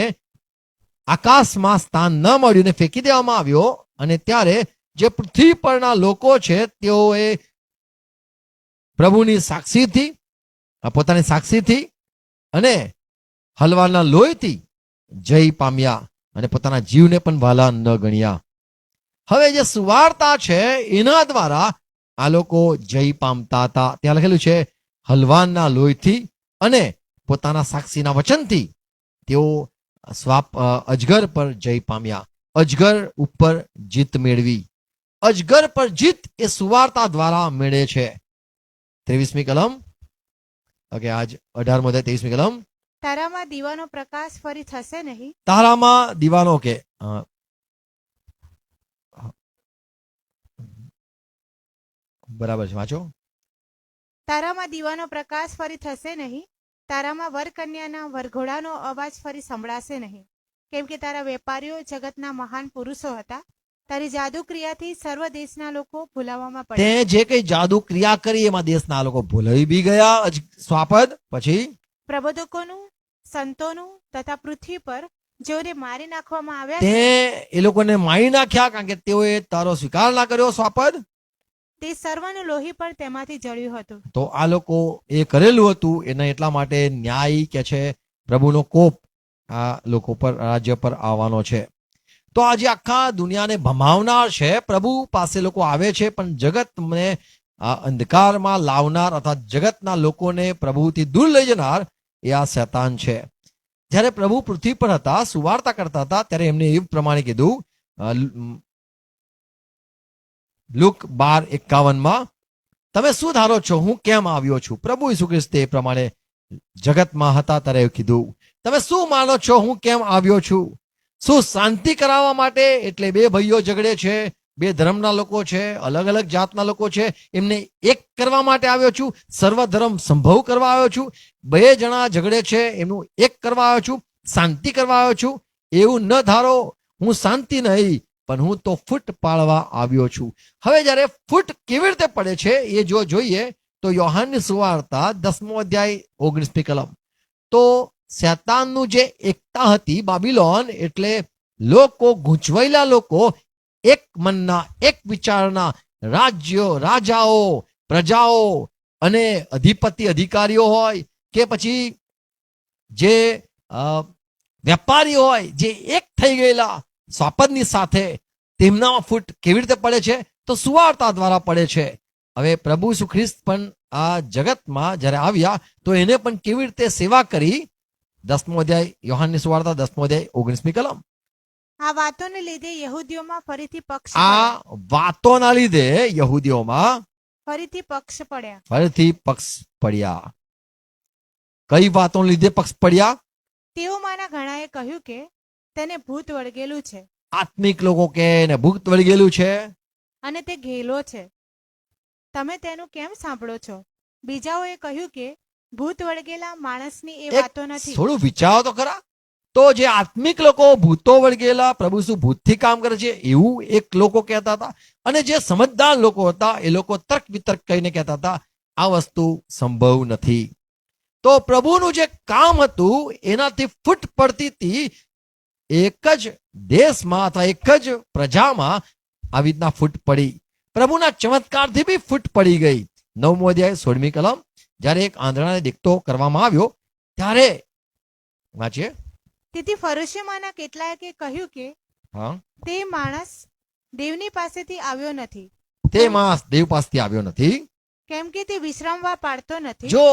આકાશમાં સ્થાન ન મળ્યું ને ફેંકી દેવામાં આવ્યો, અને ત્યારે જે પૃથ્વી પરના લોકો છે તેઓએ પ્રભુની સાક્ષીથી, પોતાની સાક્ષીથી અને હલવાના લોહીથી જય પામ્યા અને પોતાના જીવને પણ વાલા ન ગણ્યા. હવે જે સુવાર્તા છે એના દ્વારા આ લોકો જય પામતા હતા. ત્યાં લખેલું છે હલવાનના લોહીથી અને પોતાના સાક્ષીના વચનથી તેઓ અજગર પર જય પામ્યા, અજગર ઉપર જીત મેળવી. અજગર પર જીત એ સુવાર્તા દ્વારા મેળે છે. 23મી કલમ, ઓકે આજ 18મો અધ્યાય 23મી કલમ, તારામાં દીવાનો પ્રકાશ ફરી થશે નહીં. તારામાં દીવાનો, ઓકે બરાબર છે, વાંચો. તારામાં દીવાનો પ્રકાશ ફરી થશે નહીં, તારામાં વરકન્યાના વરઘોડાનો અવાજ ફરી સંભળાશે નહીં, કેમ કે તારા વેપારીઓ જગતના મહાન પુરુષો હતા. તારી જાદુ ક્રિયાથી સર્વ દેશના લોકો ભૂલાવવામાં તે પડ્યા. જે કઈ જાદુ ક્રિયા કરી એમાં દેશના લોકો ભૂલાઈ બી ગયા. સ્વાપદ પછી પ્રબોધકોનું, સંતોનું તથા પૃથ્વી પર જેઓને મારી નાખવામાં આવ્યા તે છે, એ લોકોને મારી નાખ્યા, કારણ કે તેઓએ તારો સ્વીકાર ના કર્યો. સ્વાપદ તે સર્વનું લોહી પણ તેમાંથી જળ્યું હતું. તો આ લોકો એ કરેલું હતું એના એટલા માટે ન્યાય કે છે પ્રભુનો કોપ આ લોકો પર, રાજ્ય પર આવવાનો છે. તો આજે આખા દુનિયાને ભમાવનાર છે. પ્રભુ પાસે લોકો આવે છે, પણ જગતને અંધકારમાં લાવનાર અથવા જગતના લોકોને પ્રભુથી દૂર લઈ જનાર એ આ શેતાન છે. જ્યારે પ્રભુ પૃથ્વી પર હતા, સુવાર્તા કરતા હતા, ત્યારે એમને એ પ્રમાણે કીધું, લુક 12:51, તમે શું ધારો છો હું કેમ આવ્યો છું? પ્રભુ ઈસુ ખ્રિસ્તે એ પ્રમાણે જગતમાં હતા ત્યારે એવું કીધું. તમે શું માનો છો હું કેમ આવ્યો છું? શું શાંતિ કરાવવા માટે? એટલે બે ભાઈઓ ઝઘડે છે, બે ધર્મના લોકો છે, અલગ અલગ જાતના લોકો છે, એમને એક કરવા માટે આવ્યો છું? સર્વધર્મ સંભવ કરવા આવ્યો છું? બે જણા ઝઘડે છે, એમનું એક કરવા આવ્યો છું? શાંતિ કરવા આવ્યો છું? એવું ન ધારો, હું શાંતિ નહીં પણ હું તો ફૂટ પાડવા આવ્યો છું. હવે જ્યારે ફૂટ કેવી રીતે પડે છે એ જો જોઈએ તો યોહાનની સુવાર્તા 10મો અધ્યાય 19મી કલમ. તો શેતાનનું જે એકતા હતી, બાબિલોન એટલે લોકો, ગૂંચવાયેલા લોકો, એક મનના, એક વિચારના, રાજ્યો, રાજાઓ, પ્રજાઓ અને અધિપતિ અધિકારીઓ હોય કે પછી જે વેપારીઓ હોય, જે એક થઈ ગયેલા સ્વાપદની સાથે, તેમના ફૂટ કેવી રીતે પડે છે? તો સુવાર્તા દ્વારા પડે છે. હવે પ્રભુ ઈસુ ખ્રિસ્ત પણ આ જગતમાં જ્યારે આવ્યા તો એને પણ કેવી રીતે સેવા કરી? 10મો અધ્યાય, યોહાનની સુવાર્તા 10મો અધ્યાય 19મી કલમ. આ વાતોને લીધે યહૂદીઓમાં ફરીથી પક્ષ આ વાતોના લીધે યહૂદીઓમાં ફરીથી પક્ષ પડ્યા. કઈ વાતોને લીધે પક્ષ પડ્યા? તેઓમાંના ઘણાએ કહ્યું કે તેને ભૂત વળગેલું છે, આત્મિક લોકો કે એને ભૂત વળગેલું છે અને તે ઘેલો છે. તમે તેનું કેમ સાંભળો છો? બીજાઓએ કહ્યું કે ભૂત વળગેલા માણસની એ વાતો નથી. થોડું વિચારો તો ખરા. તો જે આત્મિક લોકો ભૂતો વળગેલા, પ્રભુ શું ભૂતથી કામ કરે છે એવું એક લોકો કહેતા હતા, અને જે સમજદાર લોકો હતા એ લોકો તર્ક વિતર્ક કહીને કહેતા હતા આ વસ્તુ સંભવ નથી. તો પ્રભુનું જે કામ હતું એનાથી ફૂટ પડતી હતી. એક જ દેશમાં અથવા એક જ પ્રજામાં આવી રીતના ફૂટ પડી. પ્રભુના ચમત્કારથી બી ફૂટ પડી ગઈ. 9મો અધ્યાય 16મી કલમ, જ્યારે એક આંધળાને દેખતો કરવામાં આવ્યો ત્યારે વાંચીએ. તેથી ફરીસીઓમાંના કેટલાકે કહ્યું કે તે માણસ દેવની પાસેથી આવ્યો નથી. તે માણસ દેવ પાસેથી આવ્યો નથી, કેમ કે તે વિશ્રામવાર પાડતો નથી. જો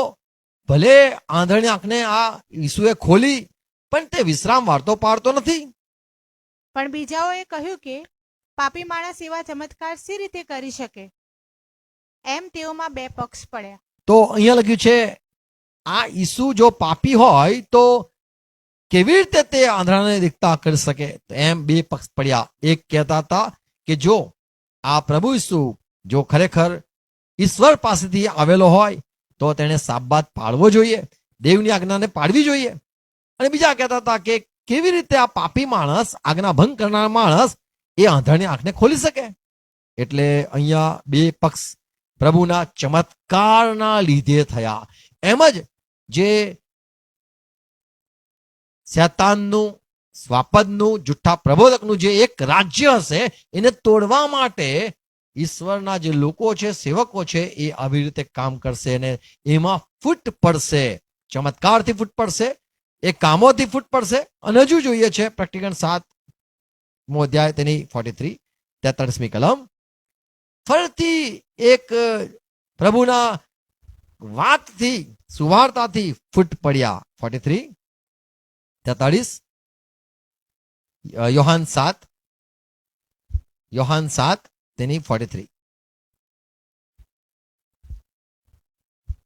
ભલે આંધળની આંખને આ ઈસુએ ખોલી, પણ તે વિશ્રામવાર તો પાડતો નથી. પણ બીજાઓએ કહ્યું કે પાપી માણસ એવા ચમત્કાર સી રીતે કરી શકે? એમ તેઓમાં બે પક્ષ પડ્યા. તો અહીંયા લખ્યું છે આ ઈસુ જો પાપી હોય તો કેવી રીતે તે આંધળાને દેખતા કરી શકે? એમ બે પક્ષ પડ્યા. એક કહેતા હતા કે જો આ પ્રભુ ઈસુ જો ખરેખર ઈશ્વર પાસેથી આવેલો હોય તો તેણે સાબત પાળવો જોઈએ, દેવની આજ્ઞાને પાડવી જોઈએ. અને બીજા કહેતા હતા કે કેવી રીતે આ પાપી માણસ, આજ્ઞા ભંગ કરનાર માણસ એ આંધળની આંખને ખોલી શકે? એટલે અહીંયા બે પક્ષ પ્રભુના ચમત્કારના લીધે થયા. એમ જ જે શેતાનનું, સ્વાપદનું, જુઠ્ઠા પ્રબોધકનું જે એક રાજ્ય હશે એને તોડવા માટે ઈશ્વરના જે લોકો છે, સેવકો છે, એ આવી રીતે કામ કરશે અને એમાં ફૂટ પડશે. ચમત્કારથી ફૂટ પડશે, એ કામોથી ફૂટ પડશે. અને હજુ જોઈએ છે પ્રકટીકરણ 7મો અધ્યાય તેની 43મી કલમ. ફરીથી એક પ્રભુના વાતથી, સુવાર્તાથી ફૂટ પડ્યા. 43 યોહાન 7 તેની 43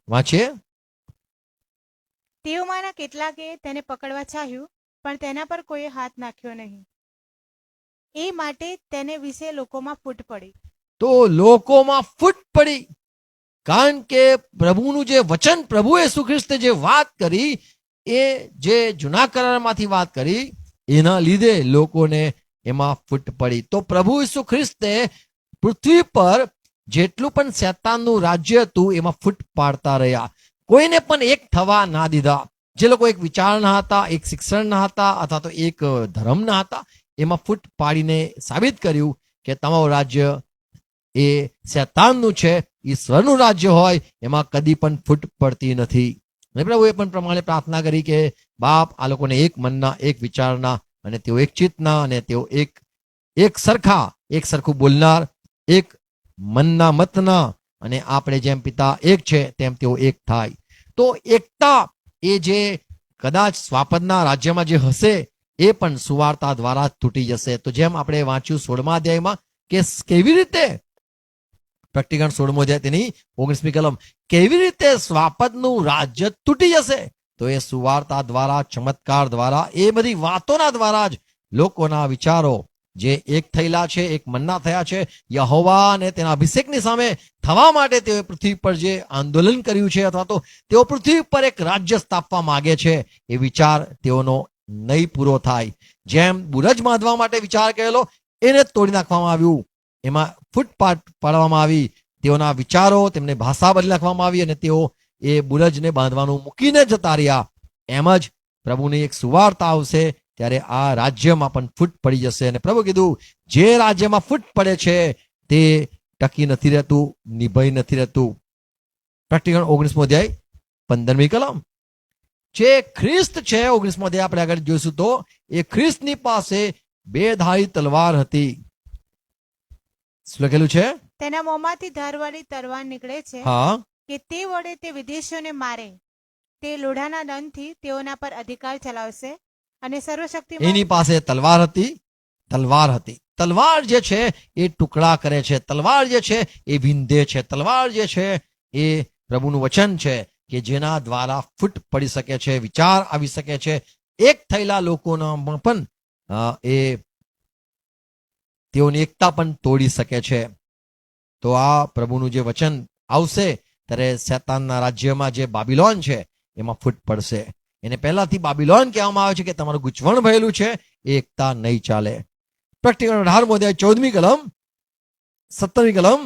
વાંચીએ. તેઓમાંના કેટલાકે તેને પકડવા ચાહ્યું, પણ તેના પર કોઈએ હાથ નાખ્યો નહીં. એ માટે તેને વિશે લોકોમાં ફૂટ પડી. તો લોકોમાં ફૂટ પડી, કારણ કે પ્રભુનું જે વચન, પ્રભુ ઈસુ ખ્રિસ્તે જે વાત કરી, એ જે જૂના કરારમાંથી વાત કરી, એના લીધે લોકોને એમાં ફૂટ પડી. તો પ્રભુ ઈસુ ખ્રિસ્તે પૃથ્વી પર જેટલું પણ શેતાનનું રાજ્ય હતું એમાં ફૂટ પાડતા રહ્યા. કોઈને પણ એક થવા ના દીધા. જે લોકો એક વિચારના હતા, એક શિક્ષણના હતા, અથવા તો એક ધર્મના હતા, એમાં ફૂટ પાડીને સાબિત કર્યું કે તમારું રાજ્ય એ શેતાનનું છે, ઈશ્વરનું રાજ્ય હોય એમાં કદી પણ ફૂટ પડતી નથી. અને પ્રભુએ પણ પ્રમાણે પ્રાર્થના કરી કે બાપ આ લોકોને એક મનના, એક વિચારના, અને તેઓ એક ચિત્તના, અને તેઓ એક સરખું બોલનાર, એક મનના મતના, અને આપણે જેમ પિતા એક છે તેમ તેઓ એક થાય. તો એકતા એ જે કદાચ સ્વાપદના રાજ્યમાં જે હશે એ પણ સુવાર્તા દ્વારા તૂટી જશે. તો જેમ આપણે વાંચ્યું 16મા અધ્યાયમાં કે કેવી રીતે પ્રકટીકરણ 16મો અધ્યાય તેની 19મી કલમ, કેવી રીતે સ્વાપદનું રાજ્ય તૂટી જશે. તો એ સુવાર્તા દ્વારા, ચમત્કાર દ્વારા, એ બધી વાતોના દ્વારા જ લોકોના વિચારો જે એક થયેલા છે, એક મનના થયા છે, યહોવા અને તેના અભિષેકની સામે થવા માટે તેઓ પૃથ્વી પર જે આંદોલન કર્યું છે, અથવા તો તેઓ પૃથ્વી પર એક રાજ્ય સ્થાપવા માંગે છે, એ વિચાર તેઓનો નહીં પૂરો થાય. જેમ બુરજ બાંધવા માટે વિચાર કરેલો એને તોડી નાખવામાં આવ્યું, એમાં ફૂટપાટ પાડવામાં આવી, તેઓના વિચારો, તેમને ભાષા બદલી નાખવામાં આવી અને તેઓ એ બુરજને બાંધવાનું મૂકીને જતા રહ્યા. એમ જ પ્રભુની એક સુવાર્તા આવશે ત્યારે આ રાજ્યમાં પણ ફૂટ પડી જશે. અને પ્રભુ કીધું જે રાજ્યમાં ફૂટ પડે છે તે ટકી નથી રહેતું, નિભય નથી રહેતું. પ્રકટીકરણ 19મો અધ્યાય 15મી કલમ. જે ખ્રિસ્ત છે, 19મો અધ્યાય આપણે આગળ જોઈશું તો એ ખ્રિસ્તની પાસે બે ધારી તલવાર હતી. શું લખેલું છે? તેના મોંમાંથી ધારવાળી તલવાર નીકળે છે હા, કે તે વડે તે વિદેશીઓને મારે. તે લોઢાના દંડથી તેઓના પર અધિકાર ચલાવશે અને સર્વશક્તિમાન એની પાસે તલવાર હતી. તલવાર હતી. તલવાર જે છે એ ટુકડા કરે છે, તલવાર જે છે એ વિંધે છે, તલવાર જે છે એ પ્રભુનું વચન છે કે જેના દ્વારા ફૂટ પડી શકે છે, વિચાર આવી શકે છે, એક થયેલા લોકોના પણ એ તેઓની એકતા પણ તોડી શકે છે. તો આ પ્રભુનું જે વચન આવશે ત્યારે શેતાનના રાજ્યમાં જે બાબિલોન છે એમાં ફૂટ પડશે. એને પહેલાથી બાબિલોન કહેવામાં આવે છે કે તમારું ગૂંચવણ ભયેલું છે, એ એકતા નહીં ચાલે. પ્રકટીકરણ 18મો અધ્યાય 14મી કલમ, 17મી કલમ,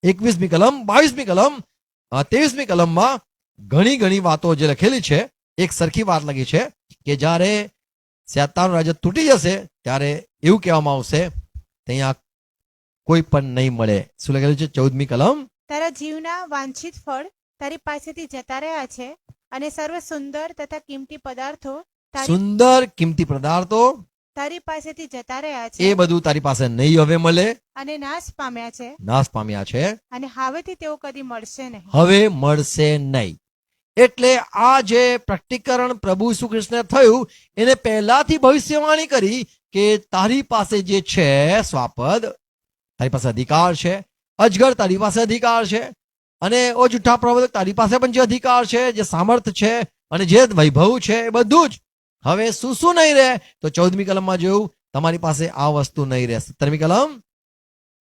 21મી કલમ, 22મી કલમ, 23મી કલમમાં ઘણી ઘણી વાતો જે લખેલી છે, એક સરખી વાત લખી છે કે જ્યારે શેતાનનું રાજ્ય તૂટી જશે ત્યારે એવું કહેવામાં આવશે ત્યાં કોઈ પણ નહીં મળે. શું લખેલું છે? 14મી કલમ. તારા જીવના વાંછિત ફળ તારી પાસેથી જતા રહ્યા છે અને સર્વ સુંદર તથા કિંમતી પદાર્થો સુંદર કિંમતી પદાર્થો તારી પાસેથી જતા રહ્યા એ છે બધું તારી પાસે નહીં હવે મળે, અને નાશ પામ્યા છે નાશ પામ્યા છે, અને હવેથી તેઓ કદી મળશે નહીં. હવે મળશે નહીં. એટલે આ જે પ્રકટીકરણ પ્રભુ ઈસુ ખ્રિસ્તને થયું એને પહેલાથી ભવિષ્યવાણી કરી કે તારી પાસે જે છે સ્વાપદ, તારી પાસે અધિકાર છે, અજગર તારી પાસે અધિકાર છે, અને ઓ જૂઠા પ્રવર્તક તારી પાસે પણ જે અધિકાર છે, જે સામર્થ છે અને જે વૈભવ છે, એ બધું જ હવે શું નહીં રહે. તો 14મી કલમમાં જોયું તમારી પાસે આ વસ્તુ નહીં રહે. 17મી કલમ.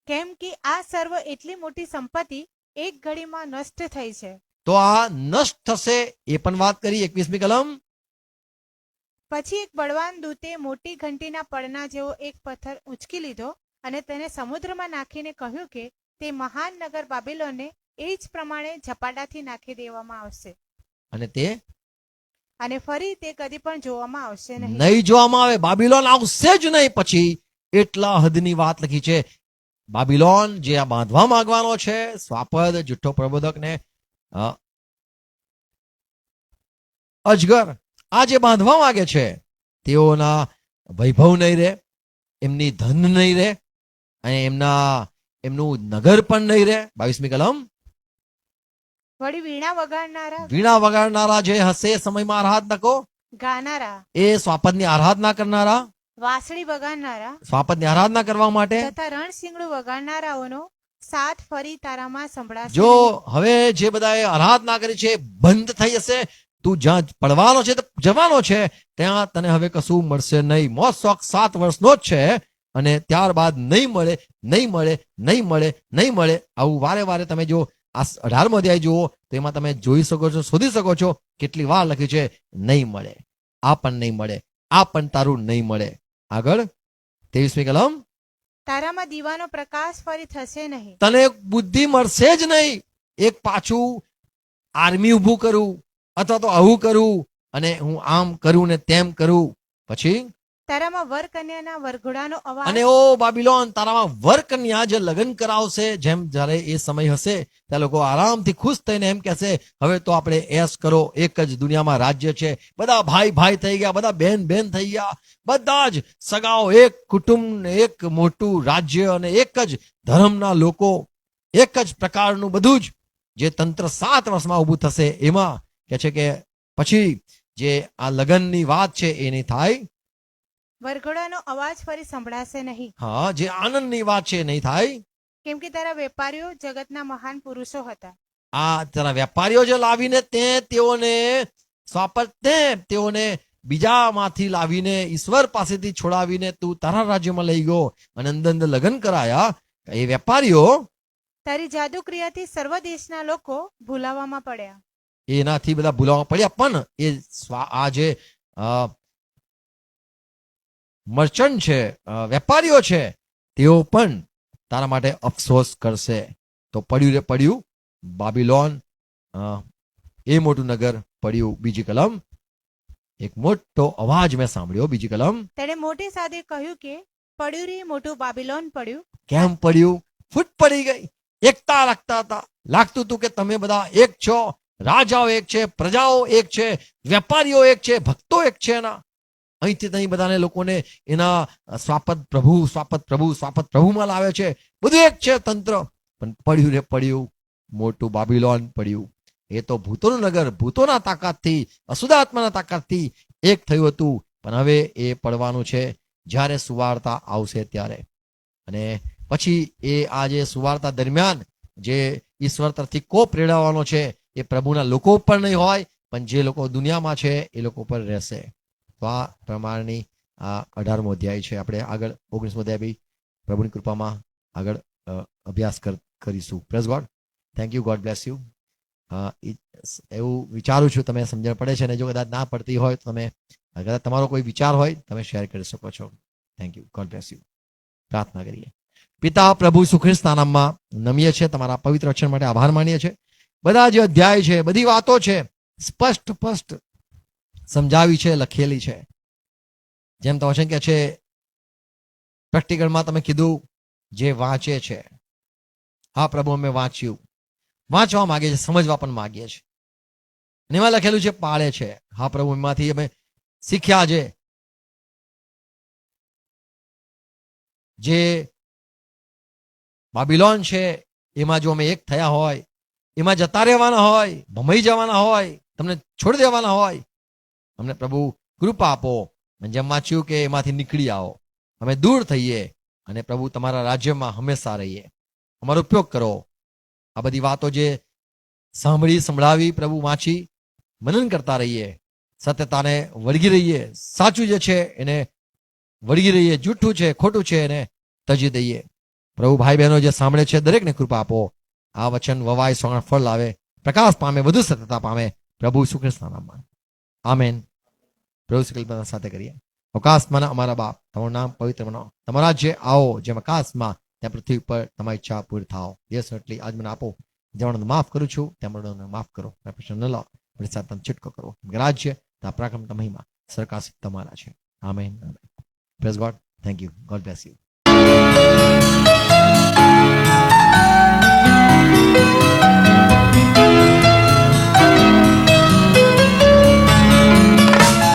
કેમ કે આ સર્વ એટલી મોટી સંપત્તિ એક ઘડીમાં નષ્ટ થઈ છે. તો આ નષ્ટ થશે એ પણ વાત કરી. 21મી કલમ. પછી એક બળવાન દૂતે મોટી ઘંટીના પડના જેવો એક પથ્થર ઉંચકી લીધો અને તેને સમુદ્રમાં નાખીને કહ્યું કે તે મહાન નગર બાબિલોનને એ જ પ્રમાણે ઝપાટાથી નાખી દેવામાં આવશે અને ફરી તે કદી પણ જોવામાં આવશે નહીં. નહીં જોવામાં આવે, બાબિલોન આવશે જ નહીં. પછી એટલા હદની વાત લખી છે. બાબિલોન જે આ બાંધવા માંગવાનો છે, સ્વાપદ, જુઠ્ઠો પ્રબોધકને અજગર આ જે બાંધવા માંગે છે તેઓના વૈભવ નહીં રહે, એમની ધન નહીં રહે અને એમનું નગર પણ નહીં રહે. 22મી કલમ. વળી વીણા વગાડનારા જે હશે સમયમાં આરાધકો, ગાનારા, એ સ્વાપદની આરાધના કરનારા, વાંસળી વગાડનારા, સ્વાપદની આરાધના કરવા માટે તથા રણશીંગડું વગાડનારાઓનો સાથ ફરી તારામાં સંભળાશે. જો હવે જે બધાએ આરાધના કરી છે બંધ થઈ જશે, તું જ્યાં પડવાનો છે તો જવાનો છે, ત્યાં તને હવે કશું મળશે નહીં. મોજ શોખ 7 વર્ષનો જ છે અને ત્યારબાદ નહીં મળે, નહીં મળે, નહીં મળે, નહીં મળે. આવું વારે વારે તમે જો આ 18મો અધ્યાય જુઓ તો એમાં તમે જોઈ શકો છો, શોધી શકો છો કેટલી વાર લખ્યું છે નહીં મળે, આ પણ નહીં મળે, આ પણ તારું નહીં મળે. આગળ 23મી કલમ. તારામાં દીવાનો પ્રકાશ ફરી થશે નહીં. તને બુદ્ધિ મળશે જ નહીં. એક પાછું આર્મી ઊભું કરું અથવા તો આવું કરું અને હું આમ કરું ને તેમ કરું. પછી તારામાં વર કન્યાના વરઘોડાનો અવાજ, અને ઓ બાબિલોન, તારામાં વર કન્યા જે લગ્ન કરાવશે, જેમ જ્યારે એ સમય હશે ત્યાં લોકો આરામથી ખુશ થઈને એમ કહેશે હવે તો આપણે એસ કરો, એક જ દુનિયામાં રાજ્ય છે, બધા ભાઈ ભાઈ થઈ ગયા, બધા બેન બેન થઈ ગયા, બધા જ સગાઓ, એક કુટુંબ, એક મોટું રાજ્ય અને એક જ ધર્મના લોકો, એક જ પ્રકારનું બધું જ જે તંત્ર 7 વર્ષમાં ઊભું થશે. એમાં કે છે કે પછી જે આ લગ્નની વાત છે એ નહીં થાય. વરઘોડાનો અવાજ ફરી સંભળાશે નહીં, હા, જે આનંદની વાત છે એ નહીં થાય. કેમ કે તારા વેપારીઓ જગતના મહાન પુરુષો હતા. આ તારા વેપારીઓ જે લાવીને તેઓને તેઓને બીજામાંથી લાવીને ઈશ્વર પાસેથી છોડાવીને તું તારા રાજ્યમાં લઈ ગયો અને અંદર લગ્ન કરાયા. એ વેપારીઓ તારી જાદુ ક્રિયાથી સર્વ દેશના લોકો ભૂલાવામાં પડ્યા. એનાથી બધા ભૂલાવા પડ્યા, પણ એ આ જે મર્ચન્ટ છે, વેપારીઓ છે, તેઓ પણ તારા માટે અફસોસ કરશે. તો પડ્યું રે પડ્યું બાબિલોન, એ મોટું નગર પડ્યું. બીજી કલમ, એક મોટો અવાજ મેં સાંભળ્યો. બીજી કલમ, તેણે મોટી સાથે કહ્યું કે પડ્યું રે મોટું બાબિલોન પડ્યું. કેમ પડ્યું? ફૂટ પડી ગઈ. એકતા રાખતા હતા, લાગતું હતું કે તમે બધા એક છો, રાજાઓ એક છે, પ્રજાઓ એક છે, વેપારીઓ એક છે, ભક્તો એક છે. એના અહીંથી અહીં બધાને લોકોને એના સ્વાપત પ્રભુમાં લાવે છે. બધું એક છે તંત્ર. પણ પડ્યું રે પડ્યું મોટું બાબિલોન પડ્યું. એ તો ભૂતોનું નગર, ભૂતોના તાકાતથી, અશુદ્ધાત્માના તાકાતથી એક થયું હતું, પણ હવે એ પડવાનું છે જ્યારે સુવાર્તા આવશે ત્યારે. અને પછી એ આ જે સુવાર્તા દરમિયાન જે ઈશ્વર તરફથી કોપ રેડાવવાનો છે એ પ્રભુના લોકો ઉપર નહીં હોય, પણ જે લોકો દુનિયામાં છે એ લોકો પર રહેશે. તો આ પ્રમાણની આ 18મો અધ્યાય છે. આપણે આગળ 19મો અધ્યાય બી પ્રભુની કૃપામાં આગળ અભ્યાસ કરીશું. Praise God. Thank you. God bless you. એવું વિચારું છું તમે સમજણ પડે છે, અને જો કદાચ ના પડતી હોય તો તમે કદાચ તમારો કોઈ વિચાર હોય તમે શેર કરી શકો છો. Thank you. God bless you. પ્રાર્થના કરીએ. પિતા પ્રભુ ઈસુ ખ્રિસ્તના નામમાં નમીએ છે, તમારા પવિત્ર વચન માટે આભાર માનીએ છીએ. બધા જે અધ્યાય છે, બધી વાતો છે, સ્પષ્ટ સમજાવી છે, લખેલી છે. જેમ તો વચન કે છે, પ્રેક્ટિકલમાં તમે કીધું જે વાંચે છે. હા પ્રભુ, અમે વાંચવા માંગીએ છીએ, સમજવા પણ માંગીએ છીએ. અને એમાં લખેલું છે પાળે છે. હા પ્રભુ, એમાંથી અમે શીખ્યા છે જે બાબિલોન છે એમાં જો અમે એક થયા હોય, એમાં જતા રહેવાના હોય, ભમાઈ જવાના હોય, તમને છોડી દેવાના હોય, અમને પ્રભુ કૃપા આપો. જેમ વાંચ્યું કે એમાંથી નીકળી આવો, અમે દૂર થઈએ અને પ્રભુ તમારા રાજ્યમાં હંમેશા રહીએ. અમારો ઉપયોગ કરો. આ બધી વાતો જે સંભળાવી પ્રભુ, વાંચી મનન કરતા રહીએ, સત્યતાને વળગી રહીએ, સાચું જે છે એને વળગી રહીએ, જૂઠું છે ખોટું છે એને તજી દઈએ. પ્રભુ, ભાઈ બહેનો જે સાંભળે છે દરેકને કૃપા આપો. આ વચન વવાય, સોગણ ફળ લાવે, પ્રકાશ પામે, વધુ સત્યતા પામે. પ્રભુ ઈસુ ખ્રિસ્તના નામમાં આમેન. પ્રભુ સંકલ્પના સાથે કરીએ. અવકાશમાં અમારા બાપ, તમારું નામ પવિત્ર બનાવો, તમારા રાજ્ય આવો, જેમ આકાશમાં ત્યાં પૃથ્વી ઉપર તમારી ઈચ્છા પૂરી થાવ. યસ એટલી આજ મને આપો, જવાનું માફ કરું છું તેમ માફ કરો. પ્રશ્ન ન લો, સાતમ છૂટકો કરો. રાજ્ય પરાક્રમ, મહિમા, સરકાર તમારા છે. Amen. Praise God. Thank you. God bless you.